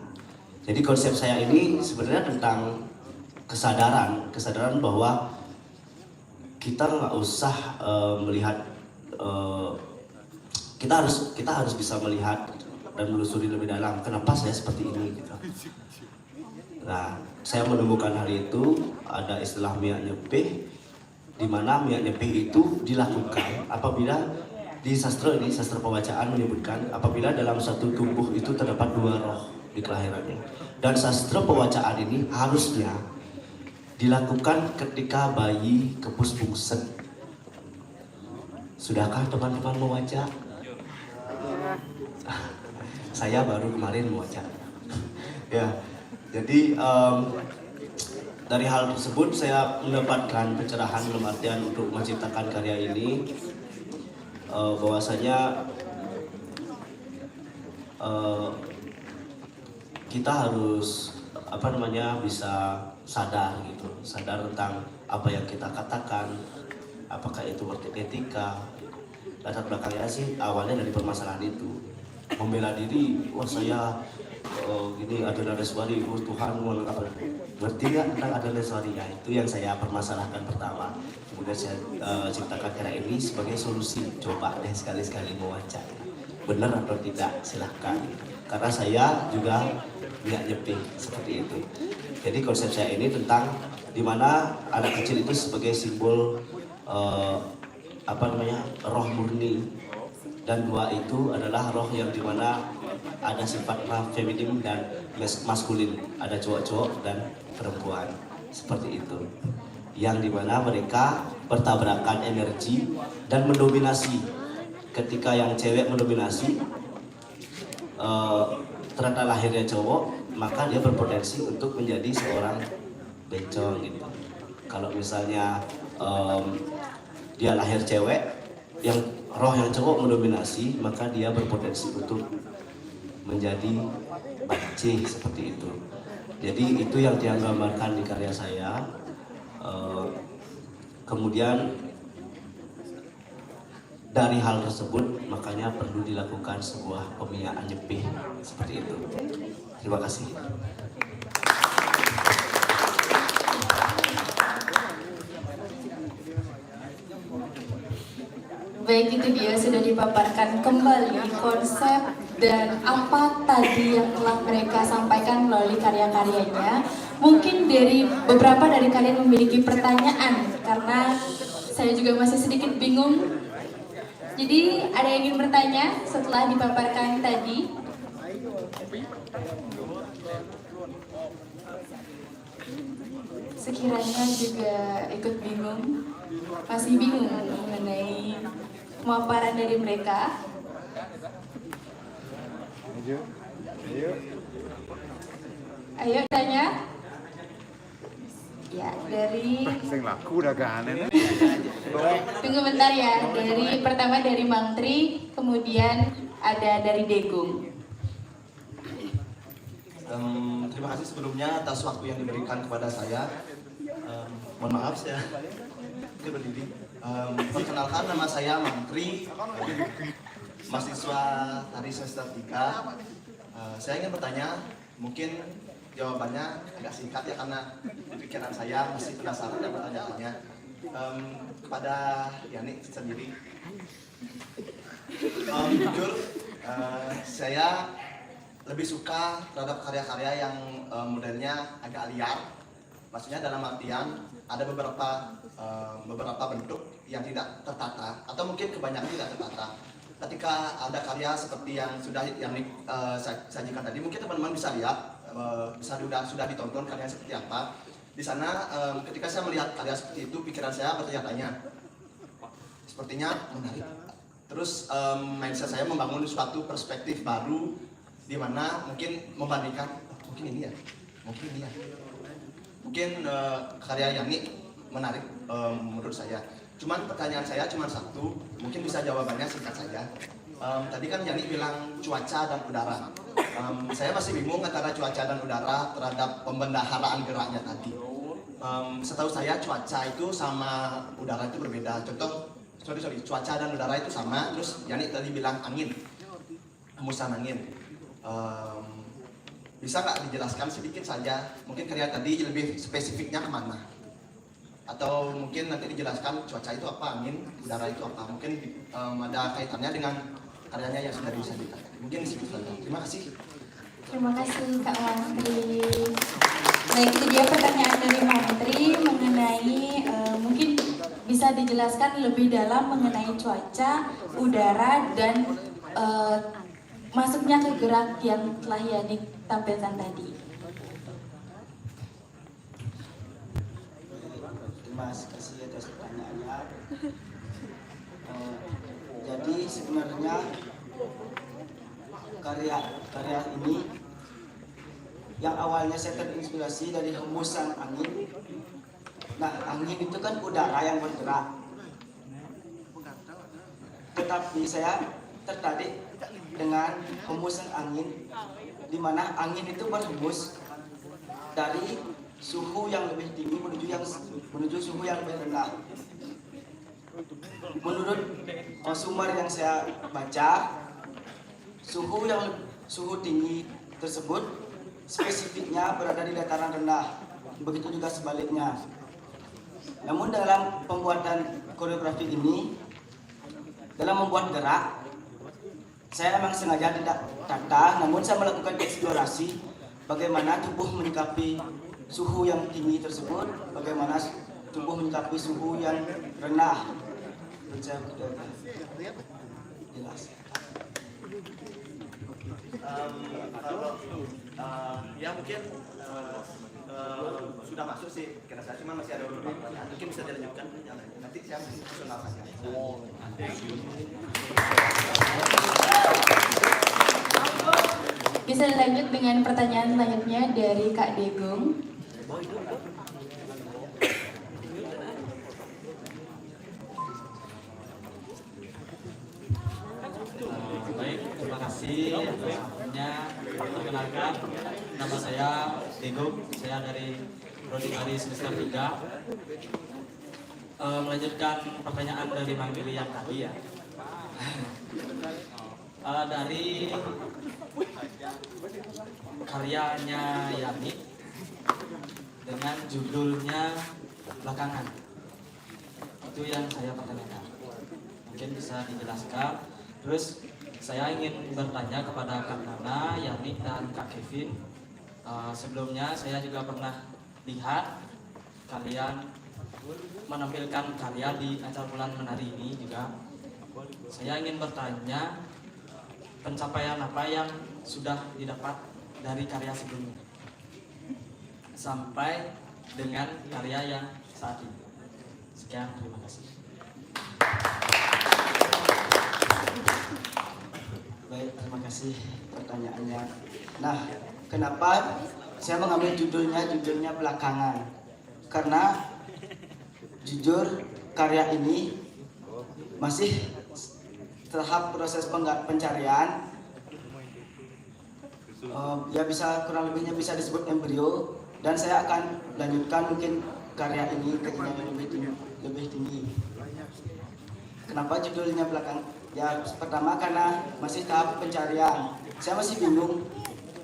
Jadi konsep saya ini sebenarnya tentang kesadaran bahwa kita nggak usah melihat, kita harus bisa melihat dan menelusuri lebih dalam kenapa saya seperti ini gitu. Nah, saya menemukan hal itu, ada istilah miak nyepih, di mana miak nyepih itu dilakukan apabila di sastra pewacaan menyebutkan apabila dalam satu tubuh itu terdapat 2 roh di kelahirannya. Dan sastra pewacaan ini harusnya dilakukan ketika bayi kepus bungset. Sudahkah teman-teman membaca? Saya baru kemarin membaca. Ya, jadi dari hal tersebut saya mendapatkan pencerahan dalam artian untuk menciptakan karya ini, bahwasanya kita harus bisa sadar tentang apa yang kita katakan, apakah itu etika. Latar belakangnya sih awalnya dari permasalahan itu, membela diri. Wah, saya gini Ardhanaraswari, Tuhan apa ngerti nggak tentang Ardhanaraswari? Ya, itu yang saya permasalahkan pertama. Kemudian saya ciptakan karya ini sebagai solusi. Coba deh sekali-sekali membaca, benar atau tidak silahkan. Karena saya juga nggak nyepih seperti itu. Jadi konsep saya ini tentang dimana anak kecil itu sebagai simbol roh murni, dan 2 itu adalah roh yang dimana ada sifat feminim dan maskulin, ada cowok-cowok dan perempuan seperti itu, yang dimana mereka bertabrakan energi dan mendominasi. Ketika yang cewek mendominasi, ternyata lahirnya cowok, maka dia berpotensi untuk menjadi seorang bencong gitu. Kalau misalnya dia lahir cewek, yang roh yang cowok mendominasi, maka dia berpotensi untuk menjadi bacih seperti itu. Jadi itu yang dia gambarkan di karya saya. Kemudian dari hal tersebut makanya perlu dilakukan sebuah pemiyaan nyepih seperti itu. Terima kasih.
Baik, itu dia sudah dipaparkan kembali konsep dan apa tadi yang telah mereka sampaikan melalui karya-karyanya. Mungkin dari beberapa dari kalian memiliki pertanyaan karena saya juga masih sedikit bingung. Jadi ada yang ingin bertanya setelah dipaparkan tadi? Sekiranya juga ikut bingung, masih bingung mengenai pemaparan dari mereka. Ayo tanya. Ya, dari
Sing laku udah gane.
tunggu bentar ya. Dari pertama dari Mang Tri, kemudian ada dari Degung.
Terima kasih sebelumnya atas waktu yang diberikan kepada saya. Mohon maaf saya berdiri. Perkenalkan, nama saya Mantri, mahasiswa Tari semester 3. Saya ingin bertanya, mungkin jawabannya agak singkat ya karena di pikiran saya masih penasaran dan bertanya-tanya kepada Yani sendiri. Jujur, saya lebih suka terhadap karya-karya yang modelnya agak liar. Maksudnya dalam artian ada beberapa bentuk yang tidak tertata atau mungkin kebanyakan tidak tertata. Ketika ada karya seperti yang sudah sajikan tadi, mungkin teman-teman bisa lihat, sudah ditonton karya seperti apa. Di sana ketika saya melihat karya seperti itu, pikiran saya bertanya-tanya, sepertinya menarik. Terus mindset saya membangun suatu perspektif baru di mana mungkin membandingkan, mungkin ini ya, mungkin karya Yani menarik menurut saya. Cuman pertanyaan saya cuma satu, mungkin bisa jawabannya singkat saja. Tadi kan Yani bilang cuaca dan udara. Saya masih bingung antara cuaca dan udara terhadap pembendaharaan geraknya tadi. Setahu saya cuaca itu sama udara itu berbeda. Contoh, cuaca dan udara itu sama. Terus Yani tadi bilang angin, hembusan angin. Bisa nggak dijelaskan sedikit saja? Mungkin karya tadi lebih spesifiknya kemana? Atau mungkin nanti dijelaskan cuaca itu apa, angin, udara itu apa? Mungkin ada kaitannya dengan karyanya yang sudah disajikan. Mungkin segitu saja. Terima kasih.
Terima kasih Kak Mantri. Baik, itu dia pertanyaan dari Mantri mengenai mungkin bisa dijelaskan lebih dalam mengenai cuaca, udara, dan masuknya ke gerak yang telah Yani tampilkan tadi.
Terima kasih atas pertanyaannya. Jadi sebenarnya karya ini yang awalnya saya terinspirasi dari hembusan angin. Nah, angin itu kan udara yang bergerak. Tetapi saya tertarik dengan hembusan angin, di mana angin itu berhembus dari suhu yang lebih tinggi menuju suhu yang lebih rendah. Menurut sumber yang saya baca, suhu tinggi tersebut spesifiknya berada di dataran rendah. Begitu juga sebaliknya. Namun dalam pembuatan koreografi ini, dalam membuat gerak, saya memang sengaja tidak tata, namun saya melakukan eksplorasi bagaimana tubuh menyikapi suhu yang tinggi tersebut, bagaimana tubuh menyikapi suhu yang rendah. Dan saya jelas.
Ya mungkin sudah masuk sih, kira saya cuma masih ada beberapa pertanyaan. Mungkin bisa dilanjutkan nanti saya personal saja.
Bisa lanjut dengan pertanyaan selanjutnya dari Kak Degong.
Baik, terima kasih. Sebelumnya perkenalkan, nama saya Degong. Saya dari Prodi Ari semester 3. Melanjutkan pertanyaan dari Bang Billy yang tadi ya. Dari karyanya Yani dengan judulnya Belakangan, itu yang saya pertanyakan. Mungkin bisa dijelaskan. Terus saya ingin bertanya kepada Kak Nana, Yani dan Kak Kevin. Sebelumnya saya juga pernah lihat kalian menampilkan karya di acara Bulan Menari ini juga. Saya ingin bertanya pencapaian apa yang sudah didapat dari karya sebelumnya sampai dengan karya yang saat ini. Sekian, terima kasih.
Baik, terima kasih pertanyaannya. Nah, kenapa saya mengambil judulnya Belakangan? Karena jujur karya ini masih tahap proses pencarian. Ya bisa kurang lebihnya bisa disebut embrio, dan saya akan lanjutkan mungkin karya ini ke jenjang yang lebih tinggi. Kenapa judulnya Belakang? Ya pertama karena masih tahap pencarian. Saya masih bingung,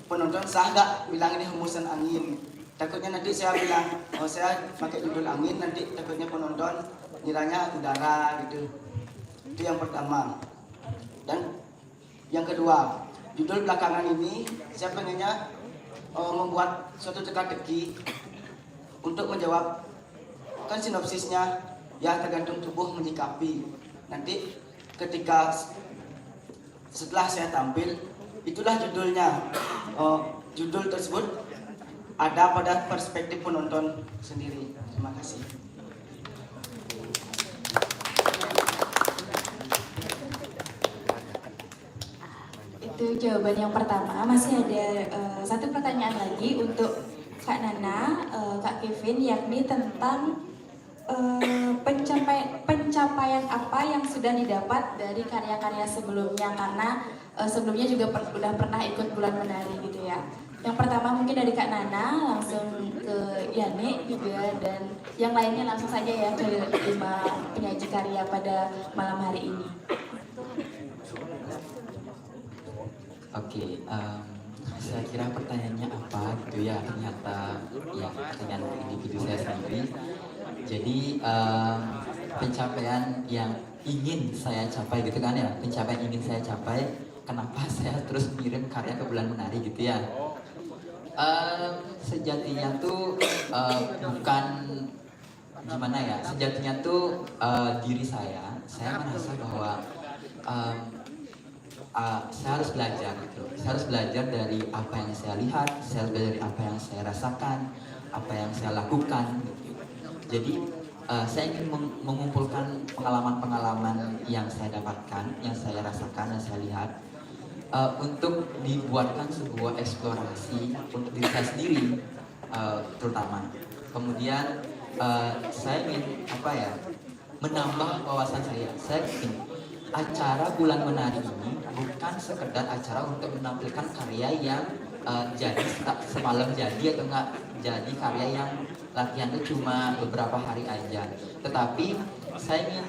penonton sah nggak bilang ini hembusan angin. Takutnya nanti saya bilang, oh saya pakai judul angin, nanti takutnya penonton ngiranya udara gitu. Itu yang pertama. Dan yang kedua, judul Belakangan ini saya pengennya membuat suatu teka-teki untuk menjawab, kan sinopsisnya ya tergantung tubuh menyikapi. Nanti ketika setelah saya tampil, itulah judulnya. Judul tersebut ada pada perspektif penonton sendiri. Terima kasih.
Itu jawaban yang pertama. Masih ada satu pertanyaan lagi untuk Kak Nana, Kak Kevin, yakni tentang pencapaian apa yang sudah didapat dari karya-karya sebelumnya, karena sebelumnya juga sudah pernah ikut Bulan Menari gitu ya. Yang pertama mungkin dari Kak Nana, langsung ke Yani juga, dan yang lainnya langsung saja ya ke 5 penyaji karya pada malam hari ini.
Oke, saya kira pertanyaannya apa gitu ya, ternyata ya pertanyaan individu saya sendiri. Jadi pencapaian yang ingin saya capai gitu kan ya, pencapaian ingin saya capai, kenapa saya terus mengirim karya ke Bulan Menari gitu ya. Sejatinya tuh bukan gimana ya, sejatinya tuh diri saya merasa bahwa saya harus belajar gitu. Saya harus belajar dari apa yang saya lihat, saya harus belajar dari apa yang saya rasakan, apa yang saya lakukan gitu. Jadi saya ingin mengumpulkan pengalaman-pengalaman yang saya dapatkan, yang saya rasakan, yang saya lihat, untuk dibuatkan sebuah eksplorasi untuk diri saya sendiri, terutama. Kemudian saya ingin menambah wawasan saya. Saya ingin acara Bulan Menari ini bukan sekedar acara untuk menampilkan karya yang jadi semalam jadi atau enggak jadi karya yang latihan itu cuma beberapa hari aja, tetapi saya ingin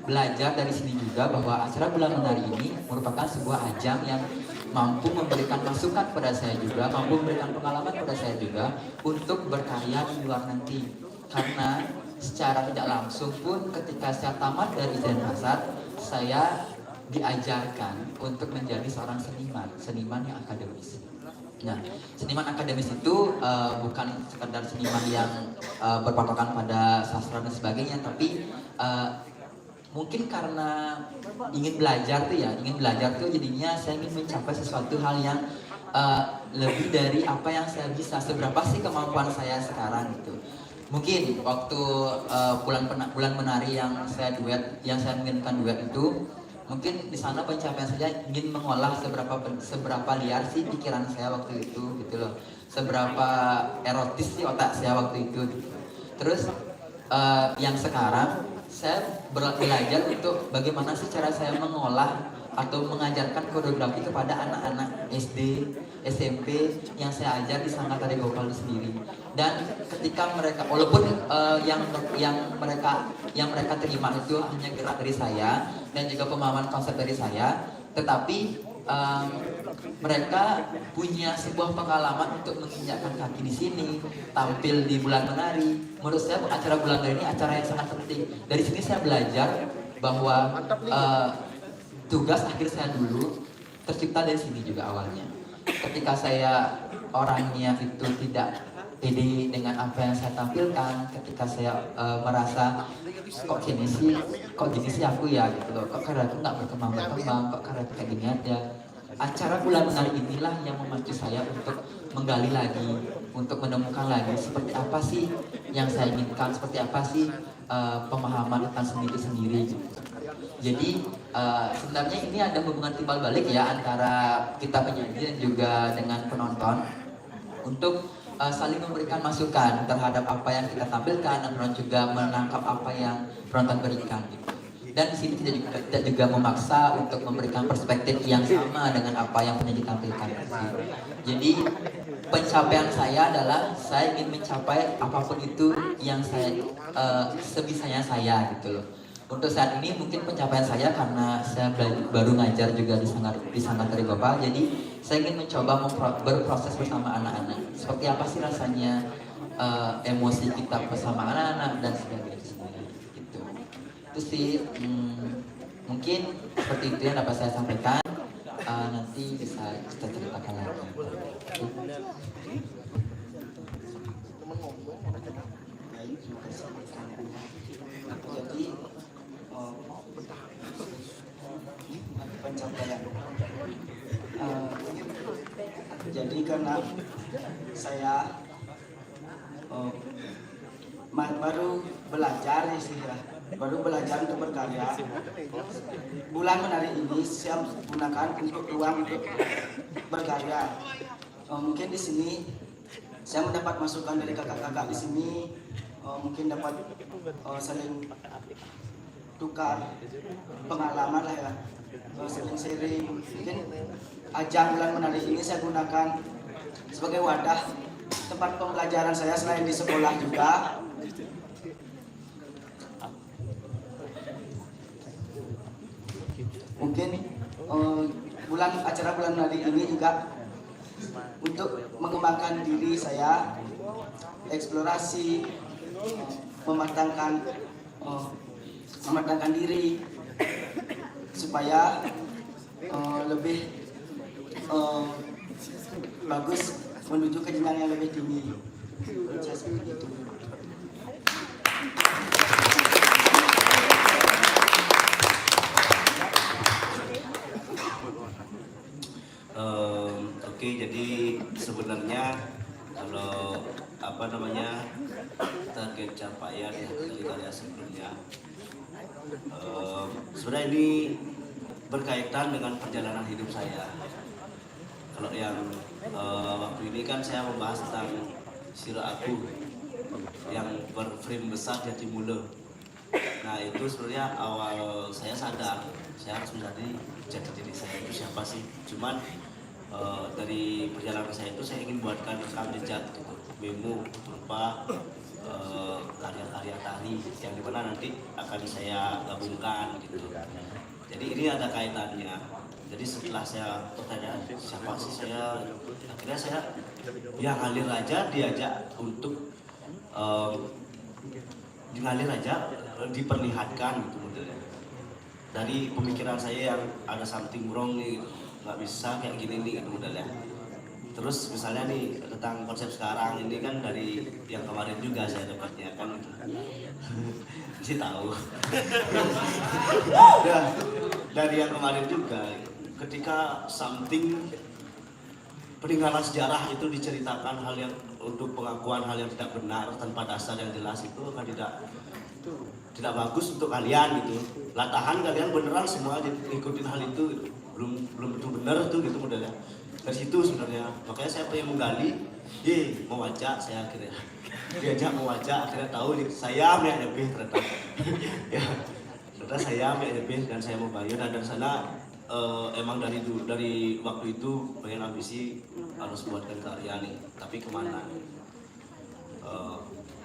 belajar dari sini juga bahwa acara Bulan Menari ini merupakan sebuah ajang yang mampu memberikan masukan pada saya juga, mampu memberikan pengalaman pada saya juga untuk berkarya di luar nanti. Karena secara tidak langsung pun ketika saya tamat dari Denpasar, saya diajarkan untuk menjadi seorang seniman yang akademis. Nah, seniman akademis itu bukan sekedar seniman yang berpatokan pada sastra dan sebagainya, tapi mungkin karena ingin belajar tuh jadinya saya ingin mencapai sesuatu hal yang lebih dari apa yang saya bisa, seberapa sih kemampuan saya sekarang gitu. Mungkin waktu bulan menari yang saya menginginkan duet itu, mungkin di sana pencapaian saya ingin mengolah seberapa liar sih pikiran saya waktu itu gitu loh, seberapa erotis sih otak saya waktu itu gitu. Terus yang sekarang saya belajar untuk bagaimana sih cara saya mengolah atau mengajarkan koreografi kepada anak-anak SD, SMP yang saya ajar di Sanggar Tari Gopal sendiri. Dan ketika mereka, walaupun yang mereka terima itu hanya gerak dari saya dan juga pemahaman konsep dari saya, tetapi mereka punya sebuah pengalaman untuk menginjakkan kaki di sini, tampil di Bulan Menari. Menurut saya acara Bulan Menari ini acara yang sangat penting. Dari sini saya belajar bahwa tugas akhir saya dulu tercipta dari sini juga awalnya. Ketika saya orangnya itu tidak pede dengan apa yang saya tampilkan, ketika saya merasa kok gini sih aku ya gitu loh, kok karya aku nggak berkembang, kok karya aku kayak gini aja. Acara Bulan Menari inilah yang memacu saya untuk menggali lagi, untuk menemukan lagi seperti apa sih yang saya inginkan, seperti apa sih pemahaman tentang seni itu sendiri gitu. Jadi sebenarnya ini ada hubungan timbal balik ya antara kita penyanyi dan juga dengan penonton untuk saling memberikan masukan terhadap apa yang kita tampilkan dan juga menangkap apa yang penonton berikan gitu. Dan di sini kita juga memaksa untuk memberikan perspektif yang sama dengan apa yang penyanyi tampilkan. Jadi pencapaian saya adalah saya ingin mencapai apapun itu yang saya sebisanya saya gitu loh. Untuk saat ini mungkin pencapaian saya karena saya baru ngajar juga di Sanggar Tari Gopal, jadi saya ingin mencoba berproses bersama anak-anak. Seperti apa sih rasanya emosi kita bersama anak-anak dan sebagainya. Gitu. Itu sih mungkin seperti itu yang dapat saya sampaikan. Nanti bisa kita ceritakan lagi.
Jadi pencapaian. Jadi karena saya baru belajar sih ya, baru belajar untuk berkarya. Bulan Menari ini saya gunakan untuk ruang untuk berkarya. Mungkin di sini saya mendapat masukan dari kakak-kakak di sini, mungkin dapat saling tukar pengalaman lah ya, saling sharing. Mungkin ajang Bulan Menari ini saya gunakan sebagai wadah tempat pembelajaran saya selain di sekolah juga. Mungkin acara Bulan Menari ini juga untuk mengembangkan diri saya, eksplorasi, mematangkan diri supaya lebih bagus menuju ke jenjang yang lebih tinggi. Seperti itu.
Oke, jadi sebenarnya kalau target capaian dari karya sebelumnya, sebenarnya ini berkaitan dengan perjalanan hidup saya. Kalau yang waktu ini kan saya membahas tentang sirah aku yang berframe besar Jatimula. Nah itu sebenarnya awal saya sadar saya harus menjadi jati diri saya itu siapa sih. Cuman dari perjalanan saya itu saya ingin buatkan rekam jejak gitu, memo berupa karya-karya tari yang dimana nanti akan saya gabungkan gitu. Jadi ini ada kaitannya. Jadi setelah saya pertanyaan siapa sih saya, akhirnya saya yang ngalir aja diajak untuk ngalir aja diperlihatkan gitu modelnya. Dari pemikiran saya yang ada something wrong nih gitu. Nggak bisa kayak gini nih gitu modelnya. Terus misalnya nih tentang konsep sekarang ini kan dari yang kemarin juga saya dapatnya kan gitu. Sih tahu. Dari yang kemarin juga ketika something peninggalan sejarah itu diceritakan hal yang untuk pengakuan hal yang tidak benar tanpa dasar yang jelas itu akan tidak bagus untuk kalian gitu. Latahan kalian beneran semua ikutin hal itu gitu. belum betul bener tuh gitu modelnya. Dari situ sebenarnya makanya saya pengen menggali, mau wajah saya akhirnya diajak mau wajah akhirnya tahu saya lebih ternyata ya ternyata saya lebih dan saya mau bayar dan dari sana emang dari waktu itu pengen ambisi harus buatkan karya nih, tapi kemana?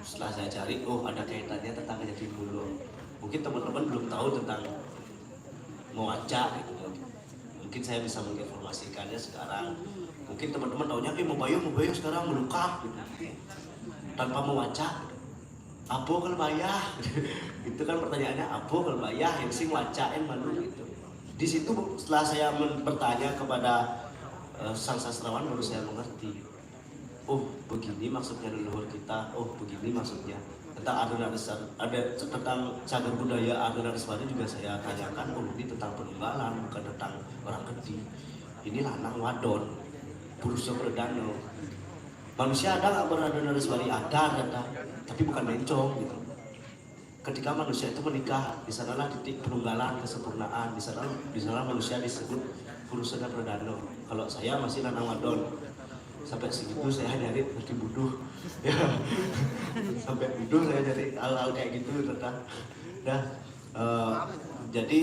Setelah saya cari, ada kaitannya tentang kejadian dulu. Mungkin teman-teman belum tahu tentang Moaca gitu. Mungkin saya bisa menginformasikannya sekarang. Mungkin teman-teman taunya mau bayu sekarang melukat gitu. Tanpa Moaca gitu. Apa kalau bayah? Itu kan pertanyaannya, apa kalau bayah yang sing wacain malu gitu. Di situ setelah saya bertanya kepada sang sastrawan baru saya mengerti. Begini maksudnya leluhur kita. Begini maksudnya tentang adonan dasar, ada tentang cagar budaya adonan dasar juga saya tanyakan. Ini tentang penunggalan, bukan tentang orang Kediri. Ini lanang wadon, purusya berdano. Manusia ada nggak beradonan dasar? Ada, tapi bukan bencong gitu. Ketika manusia itu menikah, di sanalah titik penunggalan kesempurnaan. Di sana manusia disebut purusya berdano. Kalau saya masih lanang wadon. Sampai segitu saya nyari berarti buduh ya. Sampai buduh saya nyari hal-hal kayak gitu tentang jadi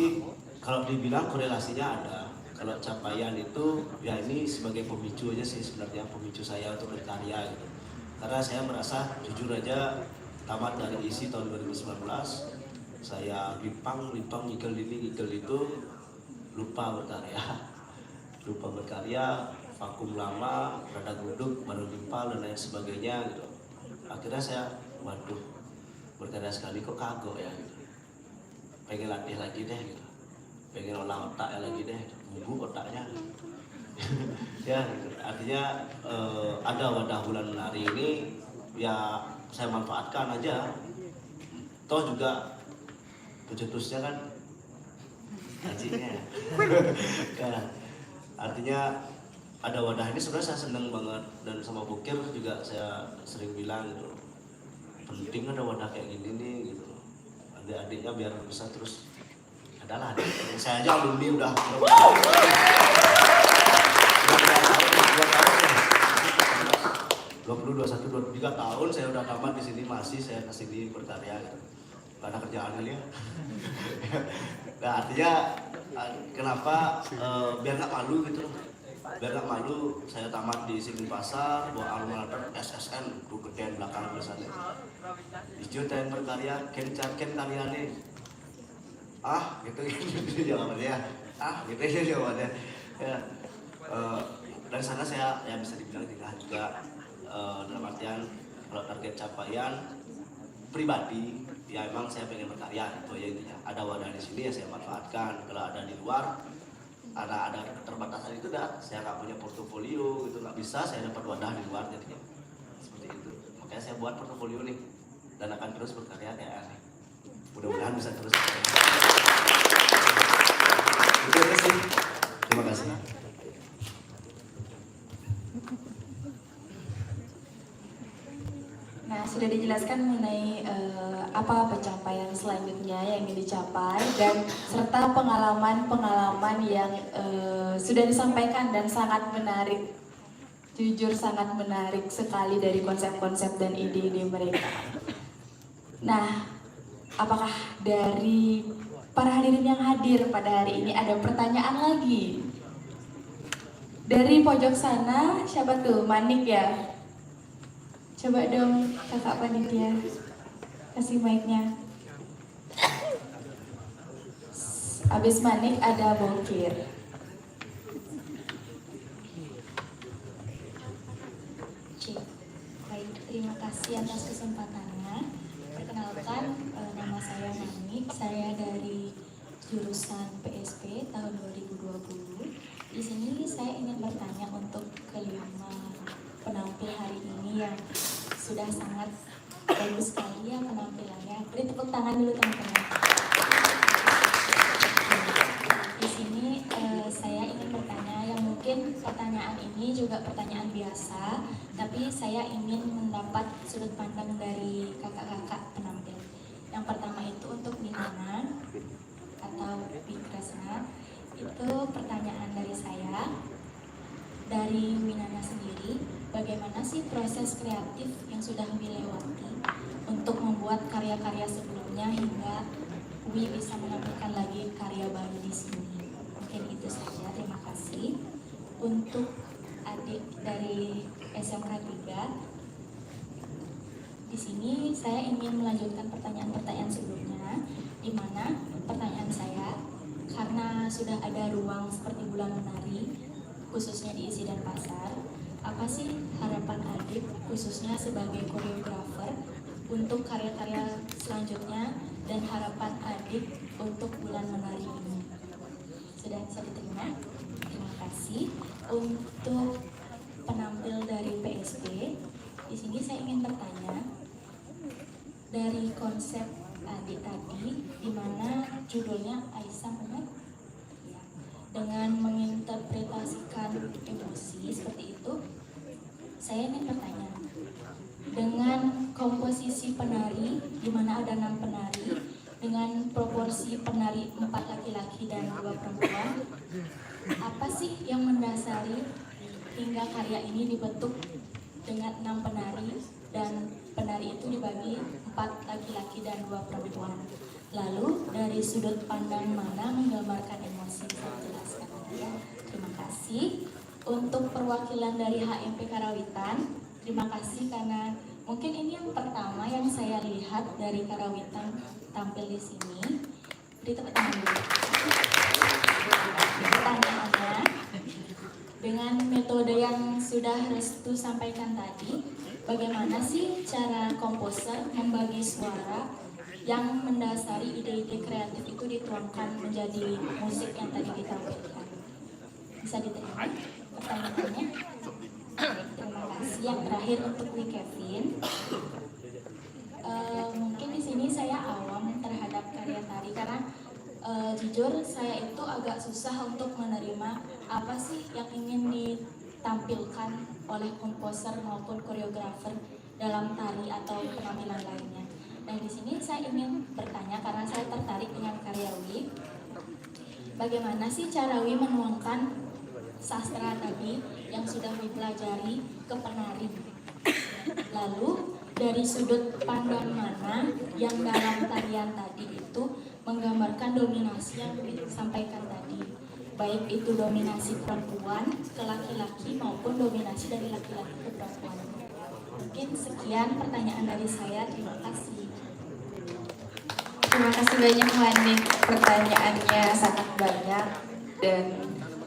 kalau dibilang korelasinya ada. Kalau capaian itu ya ini sebagai pemicu aja sih sebenarnya, pemicu saya untuk berkarya gitu. Karena saya merasa jujur aja tamat dari ISI tahun 2019 saya limpang ngigel ini ngigel itu, lupa berkarya, vakum lama, rada guduk, baru timpal dan lain sebagainya gitu. Akhirnya saya, berkarya sekali kok kagok ya gitu. Pengen latih lagi deh gitu. Pengen olah otaknya lagi deh, bumbu otaknya. Ya gitu. Artinya ada wadah bulan menari ini ya saya manfaatkan aja. Toh juga pencetusnya kan anjingnya. Kan artinya ada wadah ini sebenarnya saya seneng banget, dan sama Bukir juga saya sering bilang gitu, penting ada wadah kayak gini nih gitu, adik-adiknya biar bisa terus adalah adik. Saya aja alumni udah 20, 21, 23 tahun saya udah tamat di sini, masih saya kesini berkarya gitu. Gak ada kerjaan kali ya. Nah artinya kenapa biar gak malu gitu. Biar gak malu, saya tamat di Sini Pasar, bawa alma mater SSN, tuh gedean belakang tulisannya. Dijutain berkarya, ken karyanya. Gitu jawabannya. Gitu jawabannya. Ya, dari sana saya ya bisa dibilang juga dalam artian kalau target capaian pribadi, ya emang saya pengen berkarya, itu aja intinya. Ada wadah di sini ya saya manfaatkan. Kalau ada di luar, ada keterbatasan itu saya nggak punya portofolio gitu, nggak bisa saya dapat wadah di luar jadinya seperti itu. Makanya saya buat portofolio nih dan akan terus berkarya kayak aneh. Mudah-mudahan bisa terus berkarya. Itu aja sih. Terima kasih.
Nah, sudah dijelaskan mengenai apa pencapaian selanjutnya yang ingin dicapai dan serta pengalaman-pengalaman yang sudah disampaikan dan sangat menarik. Jujur sangat menarik sekali dari konsep-konsep dan ide-ide mereka. Nah, apakah dari para hadirin yang hadir pada hari ini ada pertanyaan lagi? Dari pojok sana, siapa tuh? Manik ya? Coba dong kakak panitia, kasih mic-nya. Abis Manik ada Bokir.
Baik, terima kasih atas kesempatannya. Perkenalkan, nama saya Manik, saya dari jurusan PSP tahun 2020. Di sini saya ingin bertanya untuk kelima penampil hari ini yang sudah sangat bagus sekali ya penampilannya. Beri tepuk tangan dulu teman-teman. Di sini saya ingin bertanya yang mungkin pertanyaan ini juga pertanyaan biasa, tapi saya ingin mendapat sudut pandang dari kakak-kakak penampil. Yang pertama itu untuk atau Wikrasna. Itu pertanyaan dari saya. Dari Winana sendiri, bagaimana sih proses kreatif yang sudah Wi lewati untuk membuat karya-karya sebelumnya hingga Wi bisa menampilkan lagi karya baru di sini? Mungkin itu saja, terima kasih. Untuk adik dari SMK 3, di sini saya ingin melanjutkan pertanyaan-pertanyaan sebelumnya, di mana pertanyaan saya, karena sudah ada ruang seperti Bulan Menari, khususnya di Isi dan Pasar, apa sih harapan adik khususnya sebagai koreografer untuk karya-karya selanjutnya dan harapan adik untuk Bulan Menari ini? Sudah bisa diterima? Terima kasih. Untuk penampil dari PSP, di sini saya ingin bertanya, dari konsep adik tadi, di mana judulnya Aisyah benar? Dengan menginterpretasikan emosi seperti itu, saya ingin bertanya, dengan komposisi penari di mana ada 6 penari dengan proporsi penari 4 laki-laki dan 2 perempuan, apa sih yang mendasari hingga karya ini dibentuk dengan 6 penari dan penari itu dibagi 4 laki-laki dan 2 perempuan? Lalu dari sudut pandang mana menggambarkan emosi? Saya jelaskan ya. Terima kasih. Untuk perwakilan dari HMP Karawitan, terima kasih karena mungkin ini yang pertama yang saya lihat dari Karawitan tampil di sini. Beri tepuk tangan dulu. Pertanyaannya, dengan metode yang sudah Restu sampaikan tadi, bagaimana sih cara komposer membagi suara yang mendasari ide-ide kreatif itu dituangkan menjadi musik yang tadi ditampilkan? Bisa diterima pertanyaannya? Terima kasih. Yang terakhir untuk Wi Kevin, mungkin di sini saya awam terhadap karya tari karena jujur saya itu agak susah untuk menerima apa sih yang ingin ditampilkan oleh komposer maupun koreografer dalam tari atau penampilan lainnya. Nah, di sini saya ingin bertanya karena saya tertarik dengan karya Wi. Bagaimana sih cara Wi menuangkan sastra tadi yang sudah Wi pelajari ke penari? Lalu dari sudut pandang mana yang dalam tarian tadi itu menggambarkan dominasi yang Wi sampaikan tadi? Baik itu dominasi perempuan ke laki-laki maupun dominasi dari laki-laki ke perempuan. Mungkin sekian pertanyaan dari saya. Terima kasih.
Terima kasih banyak Wani, pertanyaannya sangat banyak dan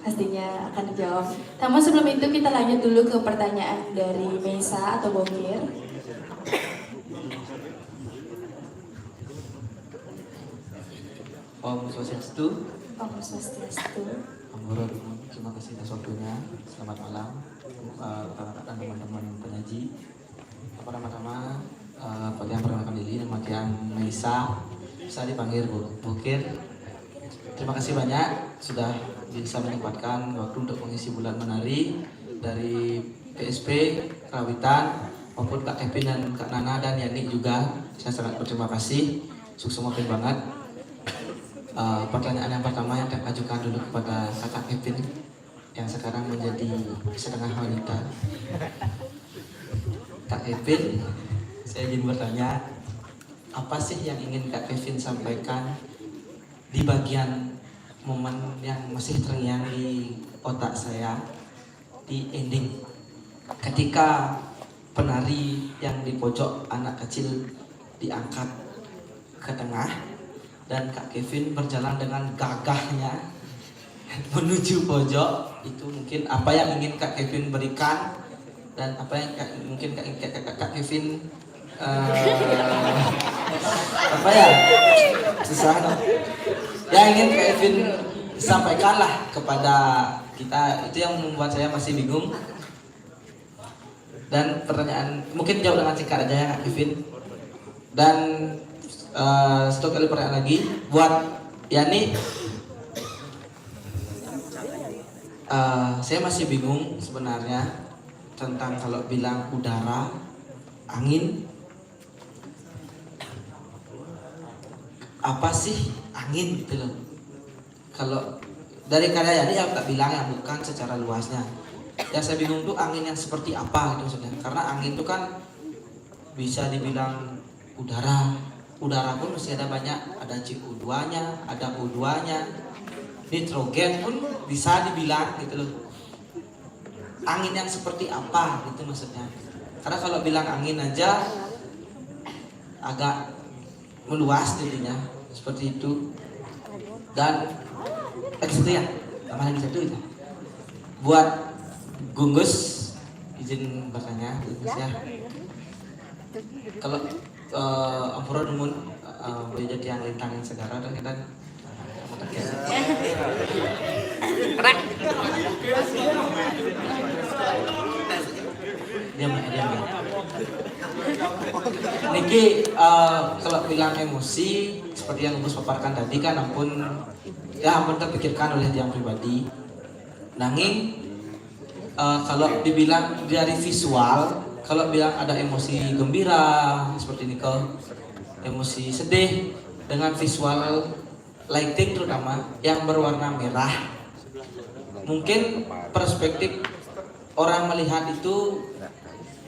pastinya akan dijawab. Namun sebelum itu kita lanjut dulu ke pertanyaan dari Mesa atau Bokir.
Om Swastiastu.
Om Swastiastu.
Terima kasih atas waktunya. Selamat malam rekan teman-teman penyaji. Pertama-tama yang perkenalkan diri, nama yang Mesa, bisa dipanggil Bokir. Terima kasih banyak sudah bisa menyempatkan waktu untuk mengisi Bulan Menari dari PSP Karawitan maupun Kak Kevin dan Kak Nana dan Yani juga. Saya sangat berterima kasih. Sukses makin banget. Pertanyaan yang pertama yang saya ajukan dulu kepada Kak Kevin yang sekarang menjadi setengah wanita. Kak Kevin, saya ingin bertanya, apa sih yang ingin Kak Kevin sampaikan di bagian momen yang masih terngiang di otak saya di ending ketika penari yang di pojok anak kecil diangkat ke tengah dan Kak Kevin berjalan dengan gagahnya menuju pojok. Itu mungkin apa yang ingin Kak Kevin berikan dan apa yang mungkin Kak Kevin apa ya, susah dong ya, ingin Kak Kevin sampaikanlah kepada kita. Itu yang membuat saya masih bingung. Dan pertanyaan mungkin jawab dengan singkat aja ya Kak Kevin. Dan satu kali pertanyaan lagi buat Yani. Saya masih bingung sebenarnya tentang kalau bilang udara, angin. Apa sih angin gitu loh?
kalau dari karya Yani yang tak bilang yang bukan secara luasnya. Yang saya bingung tuh angin yang seperti apa gitu maksudnya. Karena angin itu kan bisa dibilang udara. Udara pun mesti ada banyak, ada CO2-nya, ada O2-nya. Nitrogen pun bisa dibilang gitu loh. Angin yang seperti apa gitu maksudnya. Karena kalau bilang angin aja agak meluas jadinya seperti itu. Dan itu ya, tambah lagi satu itu. Buat Gunggus, izin bertanya, Gunggus ya. Kalau Ampura Dumun boleh jadi yang lintangin segara dan kita diam. Niki kalau bilang emosi seperti yang Gus paparkan tadi kan ampun terpikirkan oleh yang pribadi. Nanging kalau dibilang dari visual, kalau bilang ada emosi gembira seperti ini emosi sedih dengan visual lighting terutama yang berwarna merah, mungkin perspektif orang melihat itu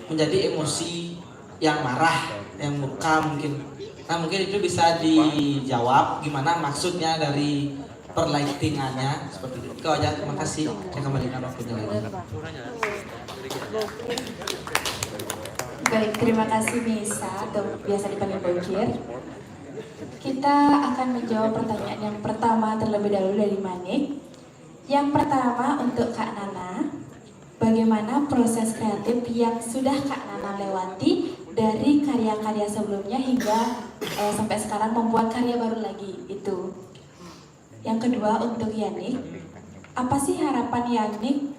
menjadi emosi yang marah, yang muka mungkin. Nah mungkin itu bisa dijawab gimana maksudnya dari perlightingannya seperti itu. Itu aja, terima kasih. Saya kembalikan waktunya lagi.
Baik, terima kasih Nisa atau biasa dipanggil Bokir. Kita akan menjawab pertanyaan yang pertama terlebih dahulu dari Manik. Yang pertama untuk Kak Nana, bagaimana proses kreatif yang sudah Kak Nana lewati dari karya-karya sebelumnya hingga sampai sekarang membuat karya baru lagi itu. Yang kedua untuk Yanik, apa sih harapan Yanik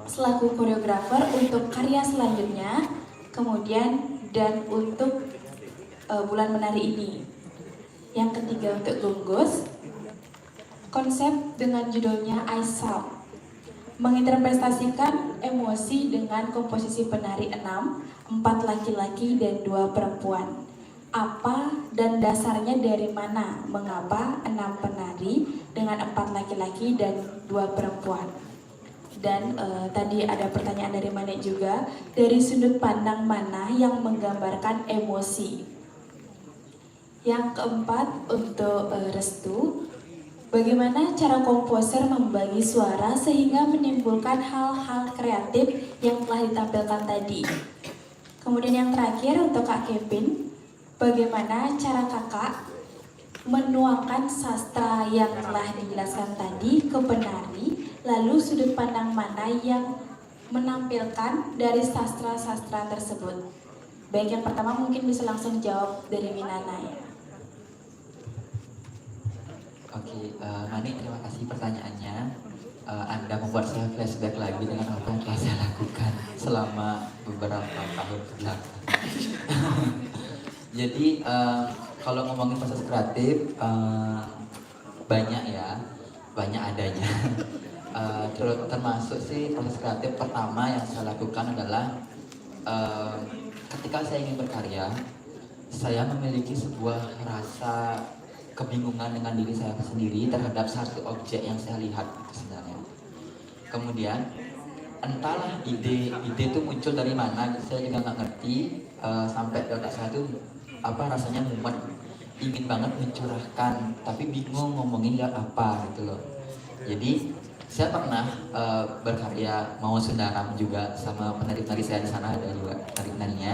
selaku koreografer untuk karya selanjutnya, kemudian dan untuk bulan menari ini. Yang ketiga untuk Gunggus, konsep dengan judulnya I Sound, menginterpretasikan emosi dengan komposisi penari 6, 4 laki-laki dan 2 perempuan. Apa dan dasarnya dari mana? Mengapa 6 penari dengan 4 laki-laki dan 2 perempuan? Dan tadi ada pertanyaan dari Manik juga, dari sudut pandang mana yang menggambarkan emosi? Yang keempat untuk Restu, bagaimana cara komposer membagi suara sehingga menimbulkan hal-hal kreatif yang telah ditampilkan tadi? Kemudian yang terakhir untuk Kak Kevin, bagaimana cara kakak menuangkan sastra yang telah dijelaskan tadi ke penari, lalu sudut pandang mana yang menampilkan dari sastra-sastra tersebut? Baik, yang pertama mungkin bisa langsung jawab dari Minana ya.
Oke, Mani, terima kasih pertanyaannya. Anda membuat saya flashback lagi dengan apa yang telah saya lakukan selama beberapa tahun kebelakang. Jadi kalau ngomongin proses kreatif banyak adanya. Termasuk sih proses kreatif pertama yang saya lakukan adalah ketika saya ingin berkarya, saya memiliki sebuah rasa kebingungan dengan diri saya sendiri terhadap satu objek yang saya lihat sebenarnya. Kemudian entahlah ide itu muncul dari mana, saya juga nggak ngerti. Sampai di otak saya tuh rasanya mumet, ingin banget mencurahkan, tapi bingung ngomongin lihat apa gitu loh. Jadi saya pernah berkarya mau Sundaram juga sama penari-penari saya di sana, ada juga penari-penarinya.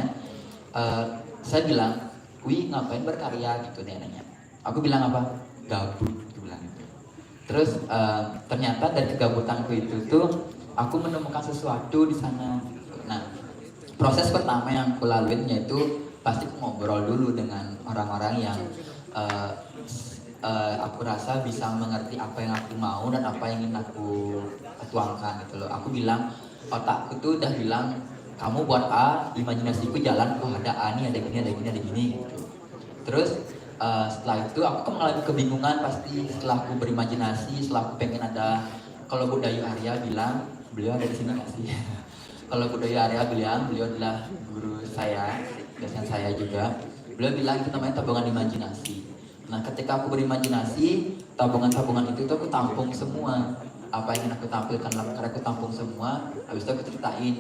Saya bilang, "Wih, ngapain berkarya?" gitu dia nanya. Aku bilang apa? Gabut, aku bilang gitu. Terus ternyata dari kegabutanku itu tuh aku menemukan sesuatu di sana. Nah, proses pertama yang aku laluin yaitu pasti aku ngobrol dulu dengan orang-orang yang aku rasa bisa mengerti apa yang aku mau dan apa yang ingin aku tuangkan gitu loh. Aku bilang, otakku tuh udah bilang, kamu buat A, imajinasiku jalan, ada A nih, ada gini gitu. Terus setelah itu aku mengalami kebingungan pasti setelah aku berimajinasi, setelah aku pengen ada, kalau Budayu Arya bilang, beliau ada di sini nggak sih? Kalau Budayu Arya bilang, beliau adalah guru saya, dosen saya juga. Beliau bilang itu namanya tabungan imajinasi. Nah ketika aku berimajinasi, tabungan-tabungan itu tuh aku tampung semua. Apa yang ingin aku tampilkan dalam karya aku tampung semua. Habis itu aku ceritain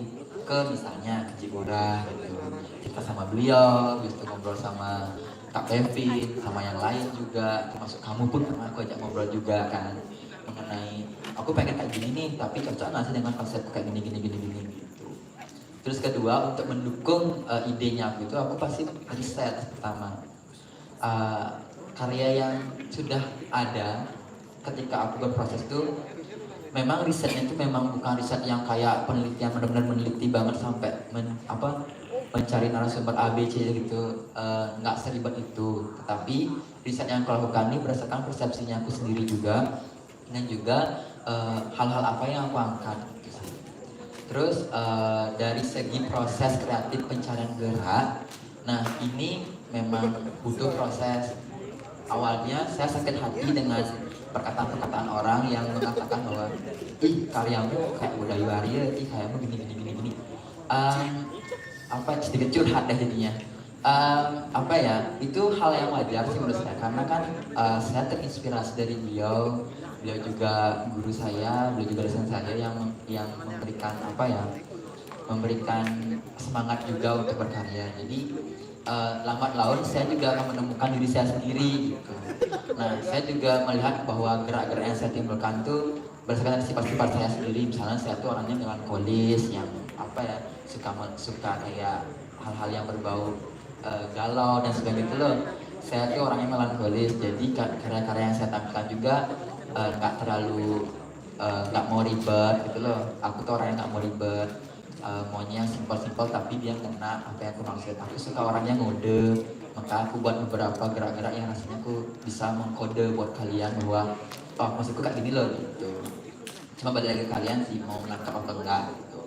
ke misalnya Jibora gitu. Cerita sama beliau, habis itu ngobrol sama Kak Kevin, sama yang lain juga, termasuk kamu pun pernah aku ajak ngobrol juga kan mengenai aku pengen kayak gini nih, tapi cocok nggak sih dengan konsepku kayak gini gitu. Terus kedua, untuk mendukung idenya aku pasti riset pertama. Karya yang sudah ada ketika aku berproses itu memang risetnya itu memang bukan riset yang kayak penelitian benar-benar meneliti banget sampai mencari narasumber ABC gitu, nggak seribet itu. Tetapi riset yang aku lakukan ini berdasarkan persepsinya aku sendiri juga, dan juga hal-hal apa yang aku angkat. Terus dari segi proses kreatif pencarian gerak, nah ini memang butuh proses. Awalnya saya sakit hati dengan perkataan-perkataan orang yang mengatakan bahwa ih karyamu kayak udah waria, ih karyamu gini. Sedikit curhat deh jadinya. Itu hal yang wajar sih menurut saya, karena kan saya terinspirasi dari beliau juga guru saya, beliau juga dosen saya yang memberikan semangat juga untuk berkarya. Jadi lambat laun saya juga akan menemukan diri saya sendiri gitu. Nah, saya juga melihat bahwa gerak-gerak yang saya timbulkan tuh berdasarkan sifat-sifat saya sendiri. Misalnya saya tuh orangnya melankolis yang suka kayak hal-hal yang berbau galau dan sebagainya gitu loh. Saya tuh orangnya melankolis, jadi karya-karya yang saya tampilkan juga nggak mau ribet gitu loh. Aku tuh orangnya nggak mau ribet, maunya simpel-simpel tapi dia kena apa yang aku maksud. Aku suka orangnya ngode, maka aku buat beberapa gerak-gerak yang rasanya aku bisa mengkode buat kalian bahwa oh maksudku kayak gini loh gitu. Cuma balik lagi ke kalian sih mau menangkap apa enggak gitu.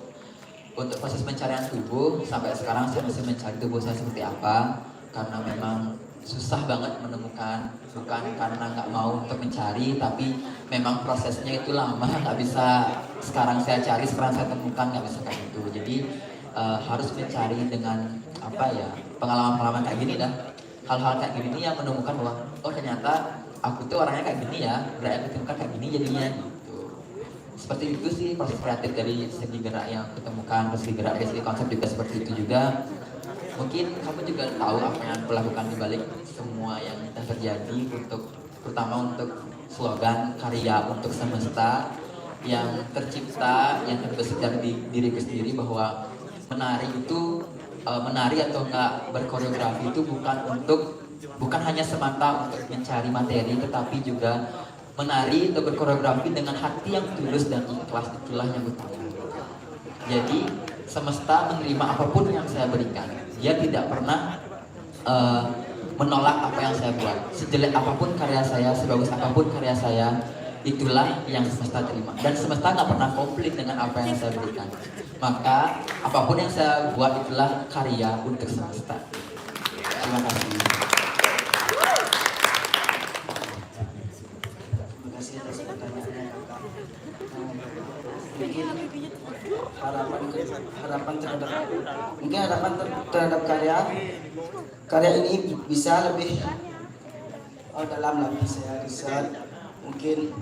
Untuk proses pencarian tubuh sampai sekarang saya masih mencari tubuh saya seperti apa, karena memang susah banget menemukan, bukan karena nggak mau untuk mencari, tapi memang prosesnya itu lama, nggak bisa sekarang saya cari, sekarang saya temukan, nggak bisa kayak gitu. Jadi harus mencari dengan pengalaman-pengalaman kayak gini dah, hal-hal kayak gini nih yang menemukan bahwa oh ternyata aku tuh orangnya kayak gini ya, gerak yang ditemukan kayak gini jadinya gitu. Seperti itu sih proses kreatif dari segi gerak yang aku temukan, dari segi gerak, dari segi konsep juga seperti itu juga. Mungkin kamu juga tahu apa yang aku lakukan di balik semua yang terjadi, terutama untuk slogan karya untuk semesta yang tercipta, yang terbesit dari diriku sendiri, bahwa menari atau enggak berkoreografi itu bukan hanya semata untuk mencari materi, tetapi juga menari atau berkoreografi dengan hati yang tulus dan ikhlas, itulah yang utama. Jadi semesta menerima apapun yang saya berikan. Dia tidak pernah menolak apa yang saya buat. Sejelek apapun karya saya, sebagus apapun karya saya, itulah yang semesta terima. Dan semesta nggak pernah konflik dengan apa yang saya berikan. Maka apapun yang saya buat itulah karya untuk semesta. Terima kasih.
Terima kasih atas pertanyaannya, Kakak. Mungkin harapan terhadap karya ini bisa lebih dalam lagi saya riset, mungkin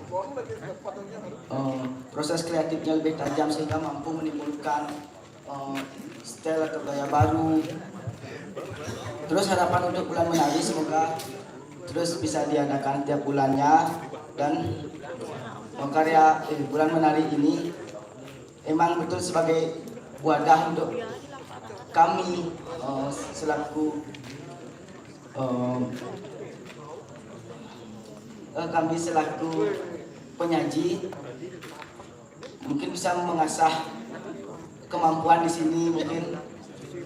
proses kreatifnya lebih tajam sehingga mampu menimbulkan style atau gaya baru. Terus harapan untuk bulan menari semoga terus bisa diadakan tiap bulannya, dan karya bulan menari ini emang betul sebagai wadah untuk kami selaku penyaji, mungkin bisa mengasah kemampuan di sini, mungkin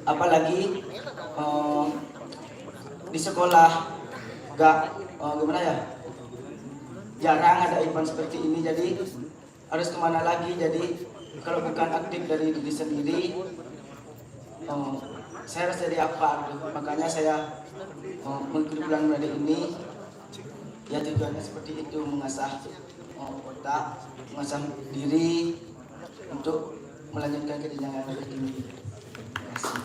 apalagi di sekolah jarang ada event seperti ini, jadi harus kemana lagi. Jadi kalau bukan aktif dari diri sendiri, saya harus jadi apa? Makanya saya mengikuti bulan menari ini, ya tujuannya seperti itu, mengasah otak, mengasah diri untuk melanjutkan ke jenjang yang lebih tinggi. Terima kasih.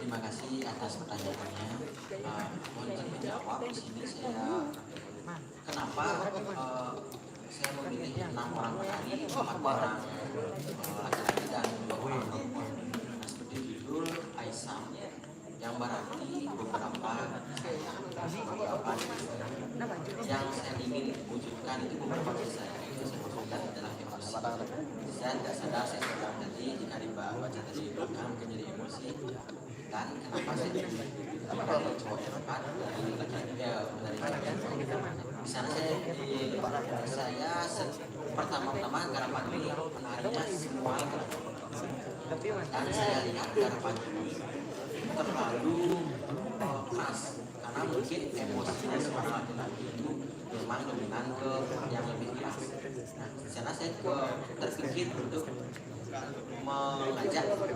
Terima kasih atas
di sini kenapa saya memilih 6 orang penari, 4 orang laki-laki dan 2 orang perempuan. Nah, seperti judul Aisyah yang berarti beberapa yang saya ingin wujudkan itu beberapa saya maksudkan adalah emosi. Saya tidak sadar saya sedang tadi jika dibaca tadi belakang menjadi emosi. Dan kenapa saya dari cowok yang 4 dari laki-laki dari di sana saya pertama-tama garapan ini penarinya semua dan saya lihat garapan ini terlalu keras karena mungkin emosinya seorang laki-laki itu memang dominan ke yang lebih keras. Nah, di sana saya terpikir untuk mengajak dua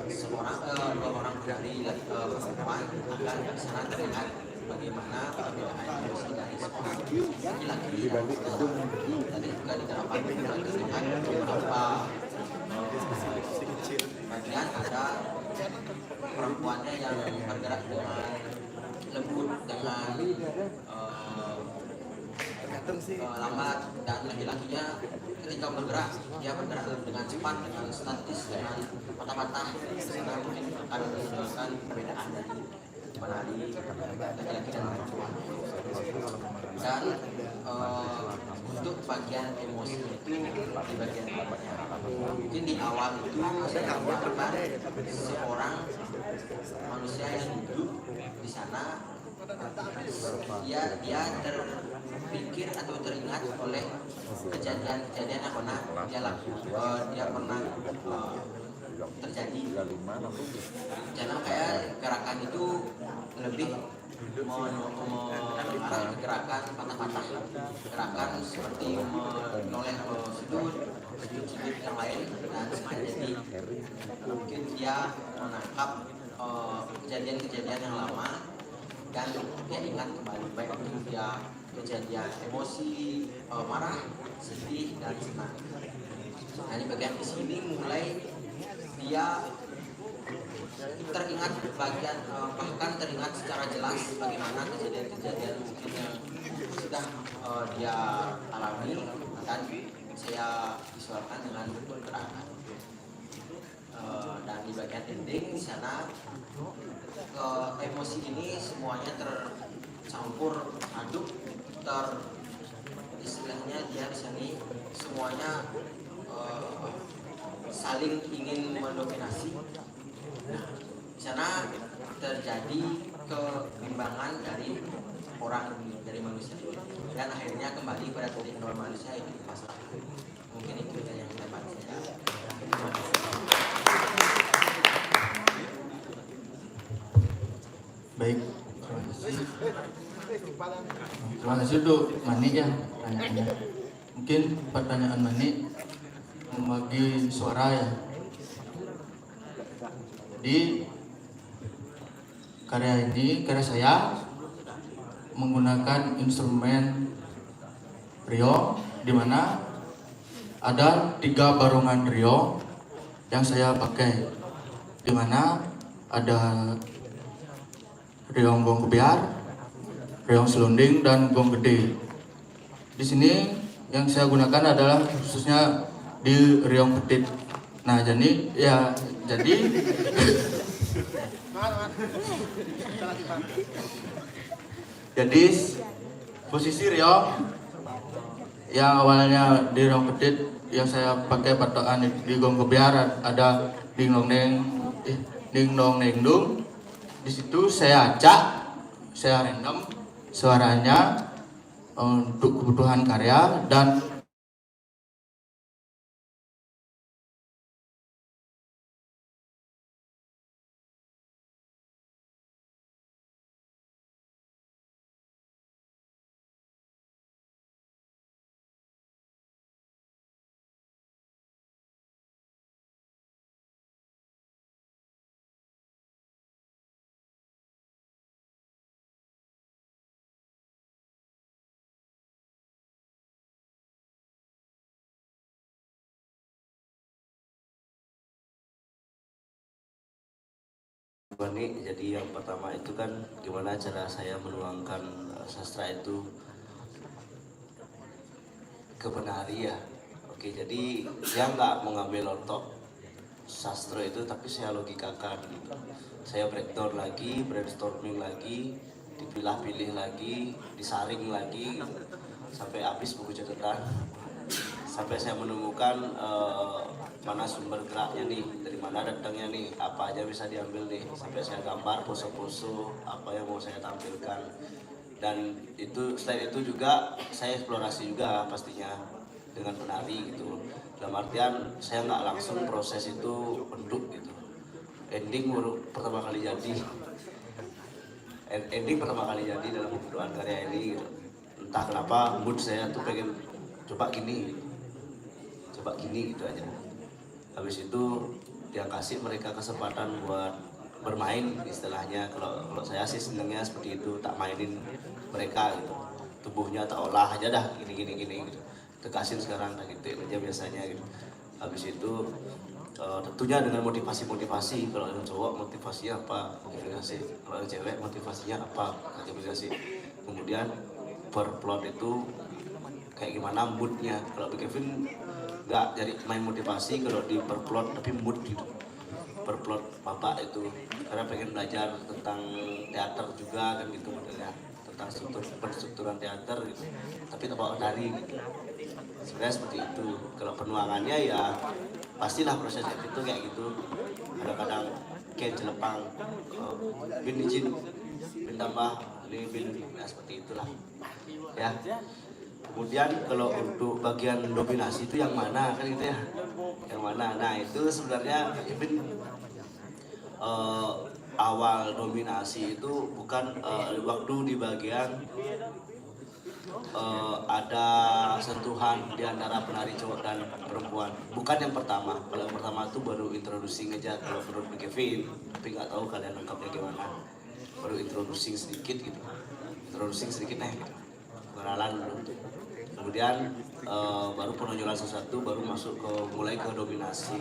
orang penari perempuan agar di sana terlihat bagaimana perbedaan emosi dari seorang laki-laki tadi juga di garapan juga terlihat beberapa bagian ada perempuannya yang bergerak dengan lembut dengan lambat dan laki-lakinya ketika bergerak dia bergerak dengan cepat dengan statis dengan patah-patah karena mungkin akan menunjukkan perbedaan dari penari laki-laki dan perempuan. Dan untuk bagian emosi itu di bagian bawahnya mungkin di awal itu saya menggambarkan seorang manusia yang hidup di sana dia terpikir atau teringat oleh kejadian-kejadian yang pernah dia pernah terjadi. Jangan kayak gerakan itu lebih mengarah ke gerakan patah-patah, gerakan seperti menoleh ke sudut yang lain dan jadi mungkin dia menangkap kejadian-kejadian yang lama dan dia ingat kembali baik itu dia kejadian emosi, marah, sedih dan senang. Nah, di bagian di sini mulai dia teringat bagian bahkan teringat secara jelas bagaimana kejadian-kejadian mungkin yang sudah dia alami dan saya visualkan dengan gerakan. Dan di bagian ending di sana emosi ini semuanya tercampur aduk istilahnya dia di sini semuanya saling ingin mendominasi. Nah, di sana terjadi kebimbangan dari manusia dan akhirnya kembali pada titik nol manusia itu pasrah. Mungkin itu yang dapat saya. Terima kasih.
Baik, terima kasih untuk Mani ya pertanyaannya. Mungkin pertanyaan Mani membagi suara ya. Di karya saya menggunakan instrumen riong, di mana ada 3 barongan riong yang saya pakai, di mana ada riong gong kebiar, riong selonding dan gong gede. Di sini yang saya gunakan adalah khususnya di riong petit. Nah, jadi posisi riong yang awalnya di riong petit yang saya pakai patokan di gong kebiar ada ding dong neng dung. Di situ saya acak, saya random suaranya untuk kebutuhan karya dan
Wani, jadi yang pertama itu kan gimana cara saya menuangkan sastra itu ke penari ya. Oke, jadi dia nggak mengambil otok sastra itu, tapi saya logikakan gitu. Saya breakdown lagi, brainstorming lagi, dipilah-pilih lagi, disaring lagi gitu, sampai habis buku catatan, sampai saya menemukan mana sumber geraknya nih, dari mana datangnya nih, apa aja bisa diambil nih, sampai saya gambar pose-pose apa yang mau saya tampilkan. Dan itu selain itu juga saya eksplorasi juga pastinya dengan penari gitu, dalam artian saya nggak langsung proses itu bentuk gitu. Ending baru pertama kali jadi, ending pertama kali jadi dalam pembuatan karya ini gitu. Entah kenapa mood saya tuh pengen coba gini gitu aja. Habis itu dia kasih mereka kesempatan buat bermain istilahnya. Kalau saya sih senangnya seperti itu, tak mainin mereka gitu, tubuhnya tak olah aja dah gini gitu, kekasin sekarang nah gitu aja biasanya gitu. Habis itu tentunya dengan motivasi. Kalau yang cowok motivasinya apa, motivasi. Kalau yang cewek motivasinya apa, motivasi. Kemudian per plot itu kayak gimana moodnya. Kalau Kevin nggak jadi main motivasi, kalau di per plot tapi mood gitu. Per plot bapak itu karena pengen belajar tentang teater juga kan gitu modelnya, tentang penstrukturan teater gitu, tapi bawa dari gitu. Sebenarnya seperti itu. Kalau penuangannya ya pastilah proses itu kayak gitu. Kadang-kadang kayak jelepang, bin izin, bin tambah, bin seperti itulah ya. Kemudian kalau untuk bagian dominasi itu yang mana kan gitu ya, yang mana? Nah itu sebenarnya Ibn awal dominasi itu bukan waktu di bagian ada sentuhan di antara penari cowok dan perempuan, bukan yang pertama. Kalau yang pertama itu baru introducing aja kalau menurut Kevin, tapi nggak tahu kalian lengkapnya gimana. Baru introducing sedikit gitu, kenalan dulu. Kemudian baru penonjolan sesuatu, baru masuk ke mulai ke dominasi.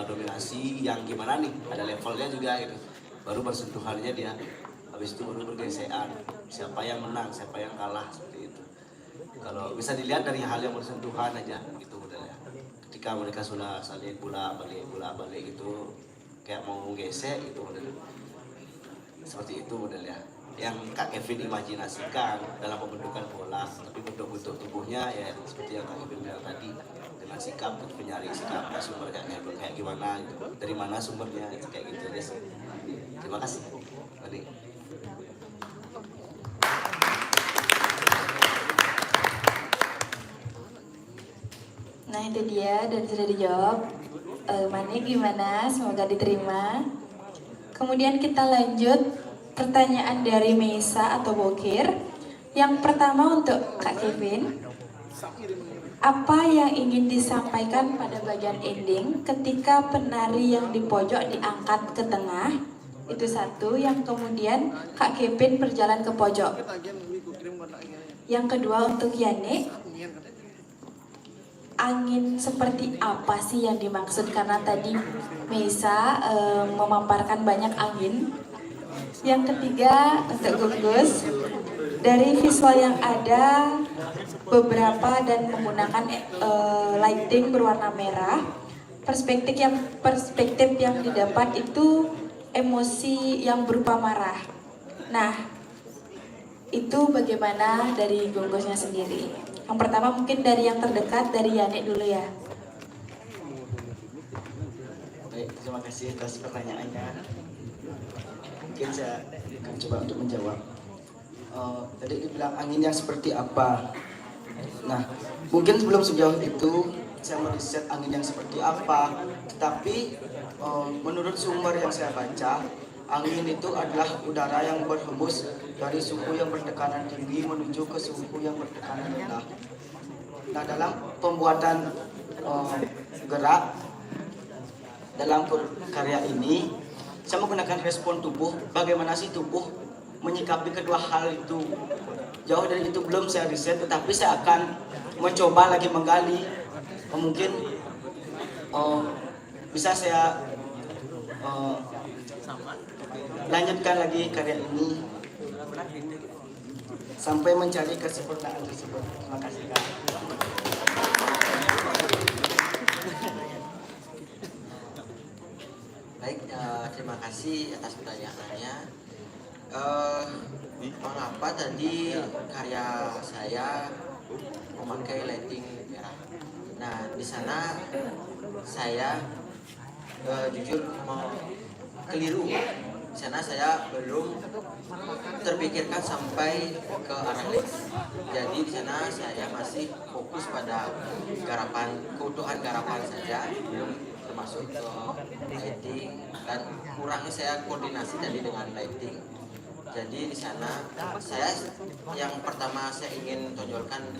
Dominasi yang gimana nih? Ada levelnya juga gitu. Baru bersentuhannya dia. Habis itu baru bergesekan. Siapa yang menang, siapa yang kalah seperti itu. Kalau bisa dilihat dari hal yang bersentuhan aja gitu modelnya. Ketika mereka sudah saling bolak-balik gitu, kayak mau gesek gitu modelnya. Seperti itu modelnya. Yang Kak Kevin imajinasikan dalam pembentukan bola, tapi bentuk-bentuk tubuhnya ya seperti yang Kak Kevin bilang tadi, dengan sikap penyari sikap sumber kayak gimana gitu. Dari mana sumbernya kayak gitu aja sih. Terima kasih. Tadi.
Nah itu dia dan sudah dijawab. Mani gimana? Semoga diterima. Kemudian kita lanjut. Pertanyaan dari Meisa atau Bokir. Yang pertama untuk Kak Kevin. Apa yang ingin disampaikan pada bagian ending ketika penari yang di pojok diangkat ke tengah? Itu satu. Yang kemudian Kak Kevin berjalan ke pojok. Yang kedua untuk Yanik. Angin seperti apa sih yang dimaksud? Karena tadi Meisa memaparkan banyak angin. Yang ketiga untuk Gugus, dari visual yang ada beberapa dan menggunakan lighting berwarna merah, perspektif yang didapat itu emosi yang berupa marah. Nah, itu bagaimana dari Gugusnya sendiri? Yang pertama mungkin dari yang terdekat, dari Yanik dulu ya.
Baik, terima kasih atas pertanyaannya. Mungkin saya akan coba untuk menjawab. Tadi dibilang angin yang seperti apa. Nah, mungkin sebelum sejauh itu saya meriset angin yang seperti apa. Tetapi menurut sumber yang saya baca, angin itu adalah udara yang berhembus dari suhu yang bertekanan tinggi menuju ke suhu yang bertekanan rendah. Nah, dalam pembuatan gerak dalam karya ini, saya menggunakan respon tubuh, bagaimana sih tubuh menyikapi kedua hal itu. Jauh dari itu belum saya riset, tetapi saya akan mencoba lagi menggali. Mungkin bisa saya lanjutkan lagi karya ini sampai mencari kesempurnaan tersebut. Terima kasih Kak.
Baik, terima kasih atas pertanyaannya. Mengapa tadi karya saya memakai lighting merah? Nah, di sana saya jujur keliru. Di sana saya belum terpikirkan sampai ke arah lighting. Jadi di sana saya masih fokus pada keutuhan garapan saja, belum termasuk ke lighting, dan kurangnya saya koordinasi tadi dengan lighting. Jadi di sana saya yang pertama saya ingin tonjolkan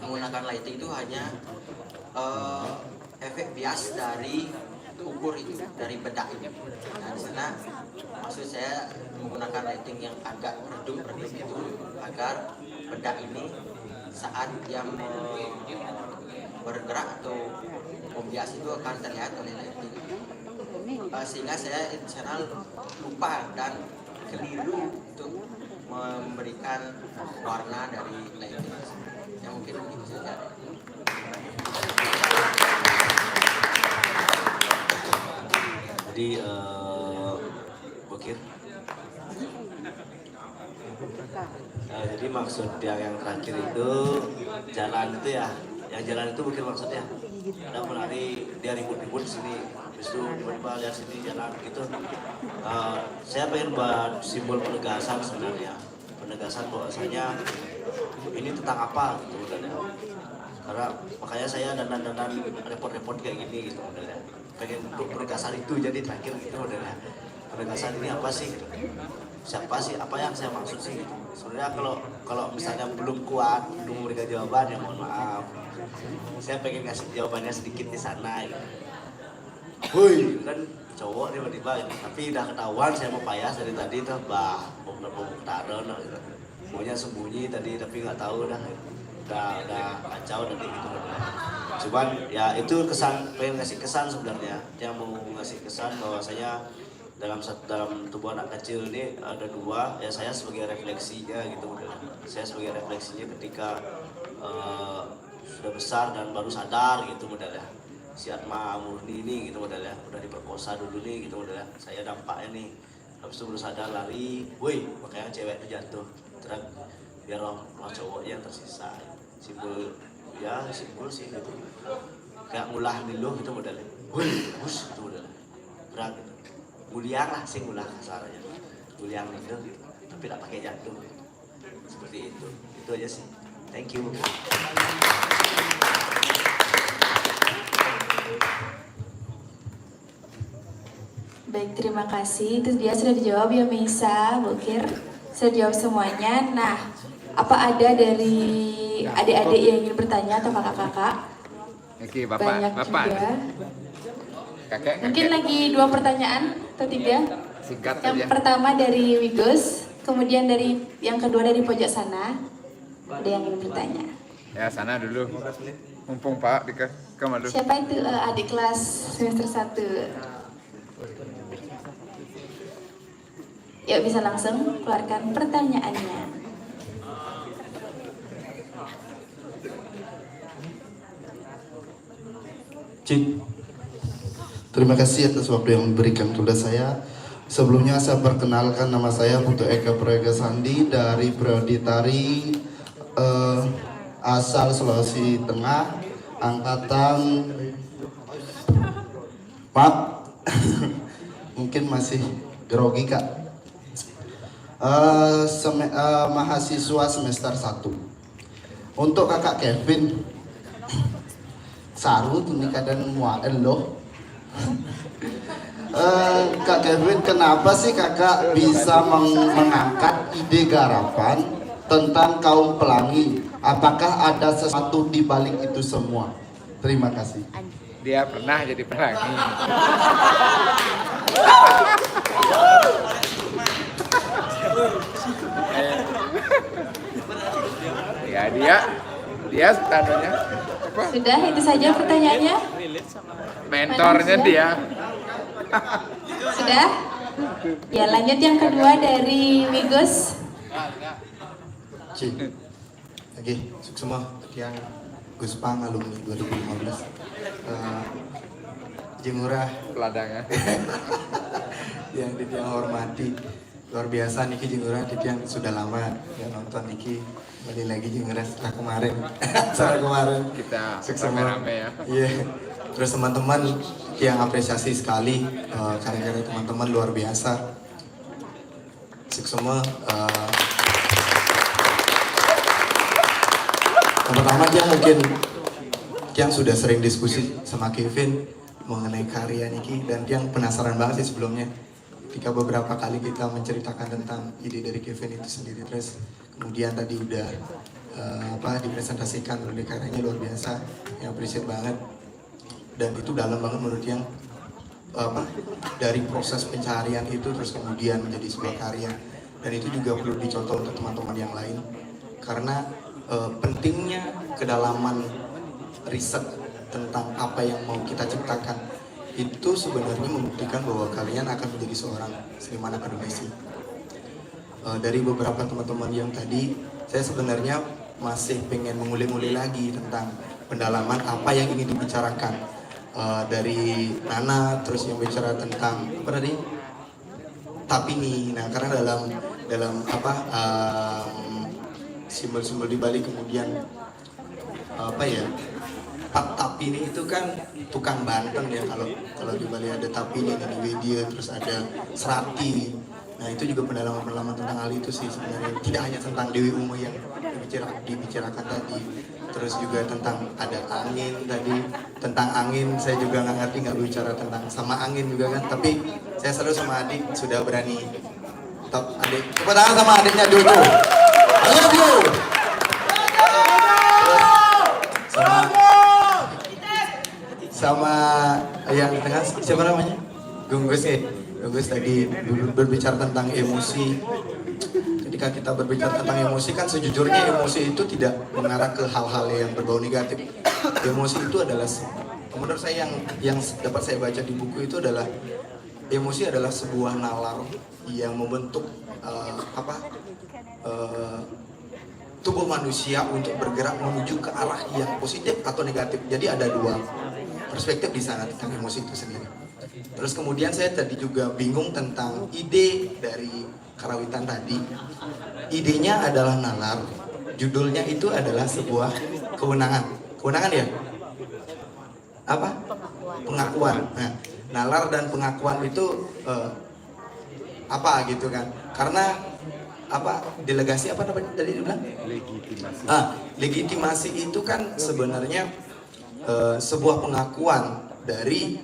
menggunakan lighting itu hanya efek bias dari ukur itu, dari bedak ini. Nah di sana maksud saya menggunakan lighting yang agak redup itu agar bedak ini saat dia bergerak atau membias itu akan terlihat oleh lighting. Sehingga saya di sana lupa dan keliru untuk memberikan warna dari lighting. Yang mungkin begitu saja.
Jadi Bokir. Jadi maksud yang terakhir itu jalan itu ya, yang jalan itu Bokir maksudnya. Ada menari dia ribut-ribut sini, habis itu tiba-tiba lihat sini jalan gitu. Saya pengen buat simbol penegasan sebenarnya, penegasan bahwasanya ini tentang apa gitu sebenarnya. Karena makanya saya dandan repot-repot kayak gini gitu sebenarnya. Pengen untuk penegasan itu jadi terakhir gitu sebenarnya. Penegasan ini apa sih? Gitu. Siapa sih? Apa yang saya maksud sih? Gitu. Sebenarnya kalau misalnya belum kuat, belum memberikan jawaban ya mohon maaf. Saya pengen kasih jawabannya sedikit di sana. Gitu. Woi, kan cowok tiba-tiba gitu. Tapi udah ketahuan saya mau payas dari tadi tuh, bah, taruh gitu. Maunya sembunyi tadi tapi nggak tahu dah. Udah kacau tadi gitu. Cuman ya itu kesan, pengen ngasih kesan sebenarnya. Yang mau ngasih kesan bahwasanya dalam tubuh anak kecil ini ada dua, ya saya sebagai refleksinya gitu. Saya sebagai refleksinya ketika sudah besar dan baru sadar gitu modalnya. Si Atma Murni ini gitu modalnya, udah diperkosa dulu nih gitu modalnya. Saya dampaknya nih, habis itu baru sadar lari, woi makanya cewek itu jatuh. Terus biar orang cowoknya yang tersisa. Simbol ya simbol sih gitu. Kayak ngulah dulu gitu modalnya. Woi, bus gitu modalnya. Berat gitu. Nguliang lah sih ngulah kasarnya. Nguliang gitu, tapi tak pakai jantung. Seperti itu. Itu aja sih. Thank you.
Baik, terima kasih. Itu dia sudah dijawab ya Meisa, Bokir. Sudah dijawab semuanya. Nah, apa ada dari adik-adik yang ingin bertanya atau kakak-kakak?
Oke, Bapak.
Banyak
Bapak.
juga.
Kakek.
Mungkin lagi 2 pertanyaan atau 3?
Singkat
Yang
saja.
pertama dari Wigus, kemudian yang kedua dari pojok sana. Ada yang ingin bertanya.
Ya, sana dulu. Mumpung Pak di kamar dulu.
Siapa itu adik kelas semester 1? Yuk bisa langsung keluarkan pertanyaannya.
Cik, terima kasih atas waktu yang diberikan kepada saya. Sebelumnya saya perkenalkan, nama saya Putu Eka Prayoga Sandi dari Prodi Tari asal Sulawesi Tengah, angkatan Pak mungkin masih grogi Kak. Mahasiswa semester 1. Untuk kakak Kevin, sarut ini kadang muael loh. Kak Kevin, kenapa sih kakak bisa mengangkat ide garapan tentang kaum pelangi? Apakah ada sesuatu di balik itu semua? Terima kasih.
Dia pernah jadi pelangi. Ya dia tandanya apa?
Sudah, itu saja pertanyaannya.
Mentornya dia.
Sudah? Ya, lanjut yang kedua dari Wigos.
Cik. Oke, semua yang Gus Pang alumni 2015. Jengurah
peladangan.
yang hormati, luar biasa Niki Jengurah yang sudah lama yang nonton Niki balik lagi Jengurah setelah kemarin
Kita
sukses semua.
rame-rame ya.
Iya. Terus teman-teman yang apresiasi sekali karya-karya teman-teman luar biasa. Sukses semua. Yang pertama dia mungkin yang sudah sering diskusi sama Kevin mengenai karya Niki dan yang penasaran banget sih sebelumnya ketika beberapa kali kita menceritakan tentang ide dari Kevin itu sendiri, terus kemudian tadi udah dipresentasikan oleh karyanya luar biasa, yang appreciate banget dan itu dalam banget menurut yang dari proses pencarian itu terus kemudian menjadi sebuah karya, dan itu juga perlu dicontoh untuk teman-teman yang lain karena pentingnya kedalaman riset tentang apa yang mau kita ciptakan itu sebenarnya membuktikan bahwa kalian akan menjadi seorang seniman akademisi. Dari beberapa teman-teman yang tadi, saya sebenarnya masih pengen mengulik-ulik lagi tentang pendalaman apa yang ingin dibicarakan. Dari Nana, terus yang bicara tentang apa tadi? Tapini. Nah, karena dalam simbol-simbol di balik kemudian Tapini itu kan tukang Banten ya, kalau di Bali ada Tapini, ada Widya, terus ada Serati. Nah itu juga pendalaman tentang hal itu sih sebenarnya, tidak hanya tentang Dewi Umu yang dibicarakan tadi, terus juga tentang ada angin tadi, tentang angin saya juga nggak ngerti, nggak bicara tentang sama angin juga kan, tapi saya selalu sama adik sudah berani. Adik, tepuk tangan sama adiknya dulu. Ayo dulu. Sama yang di tengah siapa namanya? Gunggus ya. Gunggus tadi berbicara tentang emosi. Ketika kita berbicara tentang emosi kan sejujurnya emosi itu tidak mengarah ke hal-hal yang berbau negatif. Emosi itu adalah, menurut saya yang dapat saya baca di buku itu adalah emosi adalah sebuah nalar yang membentuk tubuh manusia untuk bergerak menuju ke arah yang positif atau negatif. Jadi ada dua perspektif di sana tentang emosi itu sendiri. Terus kemudian saya tadi juga bingung tentang ide dari karawitan tadi. Idenya adalah nalar, judulnya itu adalah sebuah kewenangan. Kewenangan ya? Apa? Pengakuan. Nah, nalar dan pengakuan itu apa gitu kan? Karena delegasi apa namanya tadi dibilang? Legitimasi. Legitimasi itu kan sebenarnya sebuah pengakuan dari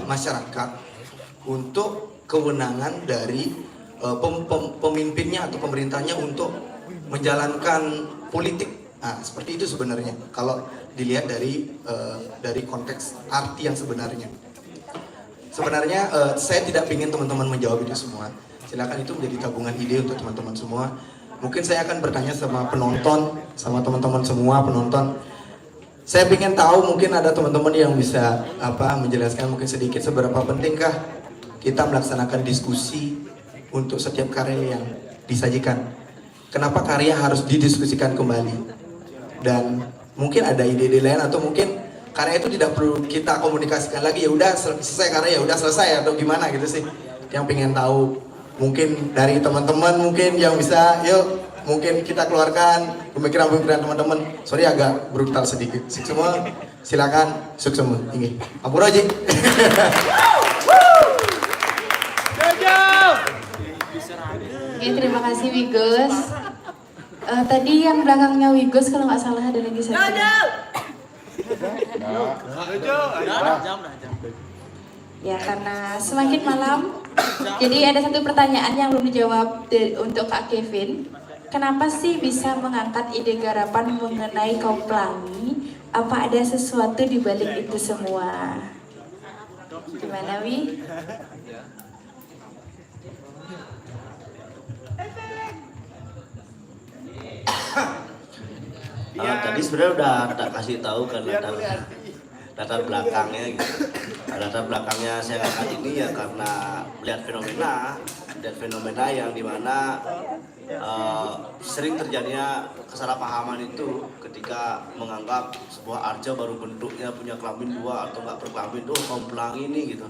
masyarakat untuk kewenangan dari pemimpinnya atau pemerintahnya untuk menjalankan politik. Nah, seperti itu sebenarnya kalau dilihat dari konteks arti yang sebenarnya. Sebenarnya saya tidak ingin teman-teman menjawab itu semua. Silakan itu menjadi tabungan ide untuk teman-teman semua. Mungkin saya akan bertanya sama penonton, sama teman-teman semua penonton. Saya ingin tahu mungkin ada teman-teman yang bisa menjelaskan mungkin sedikit seberapa pentingkah kita melaksanakan diskusi untuk setiap karya yang disajikan. Kenapa karya harus didiskusikan kembali? Dan mungkin ada ide-ide lain atau mungkin karya itu tidak perlu kita komunikasikan lagi, ya udah selesai karya, ya udah selesai atau gimana gitu sih. Yang pengen tahu mungkin dari teman-teman mungkin yang bisa, yuk mungkin kita keluarkan pemikiran-pemikiran teman-teman. Sorry agak brutal sedikit. Semua silakan semua. Ini Ampun aja.
Oke, terima kasih Wigos. Tadi yang belakangnya Wigos kalau nggak salah ada lagi satu. Ya karena semakin malam, jadi ada satu pertanyaan yang belum dijawab untuk Kak Kevin. Kenapa sih bisa mengangkat ide garapan mengenai kaum pelangi? Apa ada sesuatu di balik itu semua? Gimana Wi?
Tadi sebenarnya udah tak kasih tahu kan latar belakangnya gitu. Latar belakangnya saya angkat ini ya karena melihat fenomena yang dimana sering terjadinya kesalahpahaman itu ketika menganggap sebuah arca baru bentuknya punya kelamin dua atau nggak berkelamin tuh kaum pelangi ini gitu.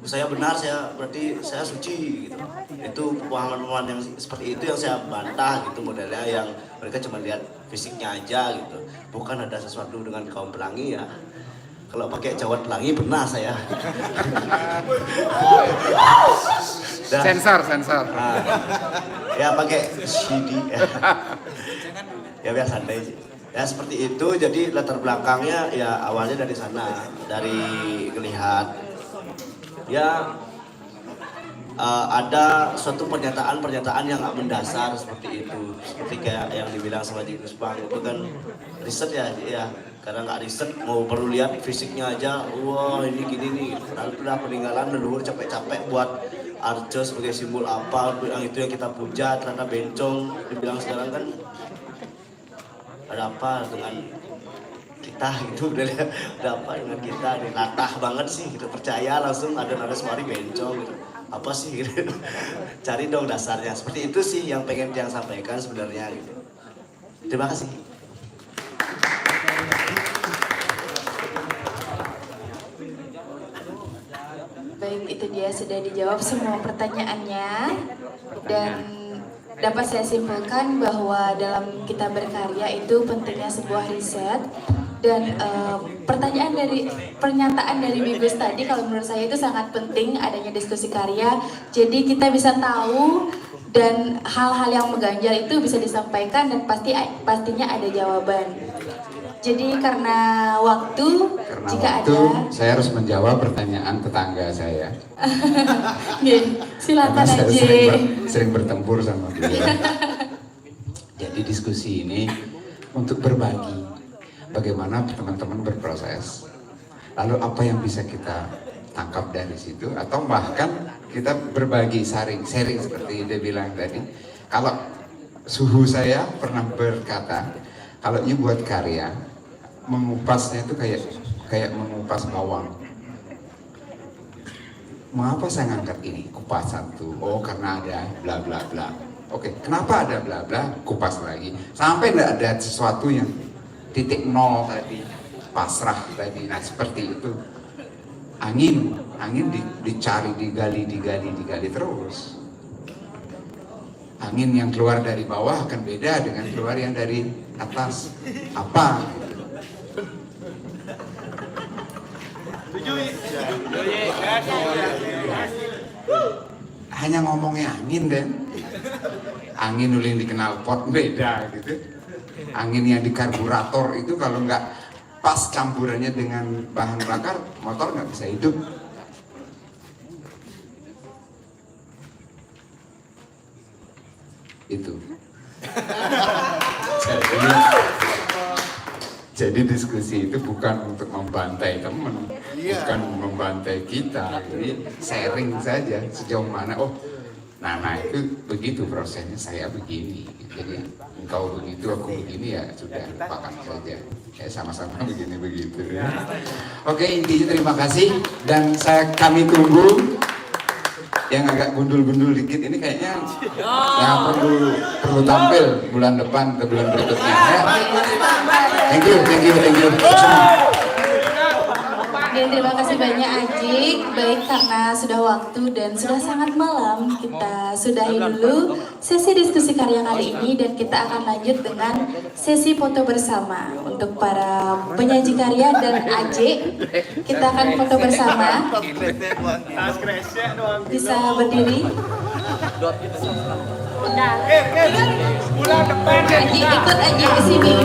Saya benar, berarti saya suci gitu. Itu pemahaman yang seperti itu yang saya bantah gitu, modelnya yang mereka cuma lihat fisiknya aja gitu. Bukan ada sesuatu dengan kaum pelangi ya. Kalau pakai jawat pelangi pernah saya.
Sensor.
Nah, ya pakai CD. Ya biar santai sih. Ya seperti itu, jadi latar belakangnya ya awalnya dari sana, dari melihat ya ada suatu pernyataan yang nggak mendasar seperti itu, seperti kayak yang dibilang sama Digus Bang itu kan riset ya, karena nggak riset mau perlu lihat fisiknya aja, wah ini gini nih, udah peninggalan leluhur capek-capek buat arca sebagai simbol apa, yang itu yang kita puja, ternyata bencong, dibilang sekarang kan ada apa dengan kita gitu, udah apa dengan kita nih, latah banget sih gitu, percaya langsung ada nada suari bencong gitu, apa sih gitu. Cari dong dasarnya, seperti itu sih yang pengen yang sampaikan sebenarnya gitu. Terima kasih.
Baik, itu dia sudah dijawab semua pertanyaannya, dan dapat saya simpulkan bahwa dalam kita berkarya itu pentingnya sebuah riset. Dan pernyataan dari Bigus tadi kalau menurut saya itu sangat penting adanya diskusi karya. Jadi kita bisa tahu dan hal-hal yang mengganjal itu bisa disampaikan dan pastinya ada jawaban. Jadi karena waktu,
saya harus menjawab pertanyaan tetangga saya.
Silakan aja.
Sering bertempur sama dia. Jadi diskusi ini untuk berbagi bagaimana teman-teman berproses. Lalu apa yang bisa kita tangkap dari situ, atau bahkan kita berbagi, sharing seperti dia bilang tadi. Kalau suhu saya pernah berkata, kalau you buat karya, mengupasnya itu kayak mengupas bawang. Mengapa saya ngangkat ini kupasan tuh? Oh karena ada bla bla bla. Oke, kenapa ada bla bla? Kupas lagi sampai tidak ada sesuatu yang titik nol tadi, pasrah tadi. Nah seperti itu. Angin dicari, digali terus. Angin yang keluar dari bawah akan beda dengan keluar yang dari atas. Apa? Hanya ngomongnya angin dan angin yang dikenal pot beda gitu. Angin yang di karburator itu kalau nggak pas campurannya dengan bahan bakar, motor nggak bisa hidup. Itu. Jadi diskusi itu bukan untuk membantai teman, bukan membantai kita, jadi sharing saja sejauh mana. Oh, nah itu begitu prosesnya, saya begini. Jadi engkau begitu, aku begini, ya sudah lupakan saja. Ya sama-sama begini-begitu. Oke, intinya terima kasih dan kami tunggu yang agak gundul-gundul dikit ini kayaknya yang perlu tampil bulan depan atau bulan berikutnya. Ya. Thank you.
Dan terima kasih banyak Ajik. Baik, karena sudah waktu dan sudah sangat malam, kita sudahi dulu sesi diskusi karya kali ini dan kita akan lanjut dengan sesi foto bersama untuk para penyaji karya dan Ajik. Kita akan foto bersama. Bisa berdiri. Ajik ikut Ajik ke sini.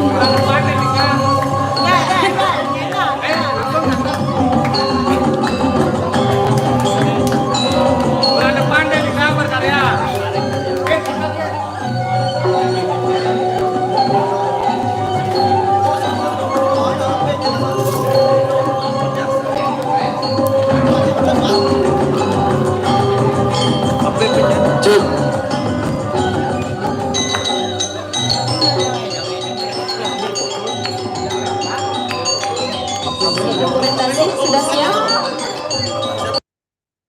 Dokumentasi sudah siap?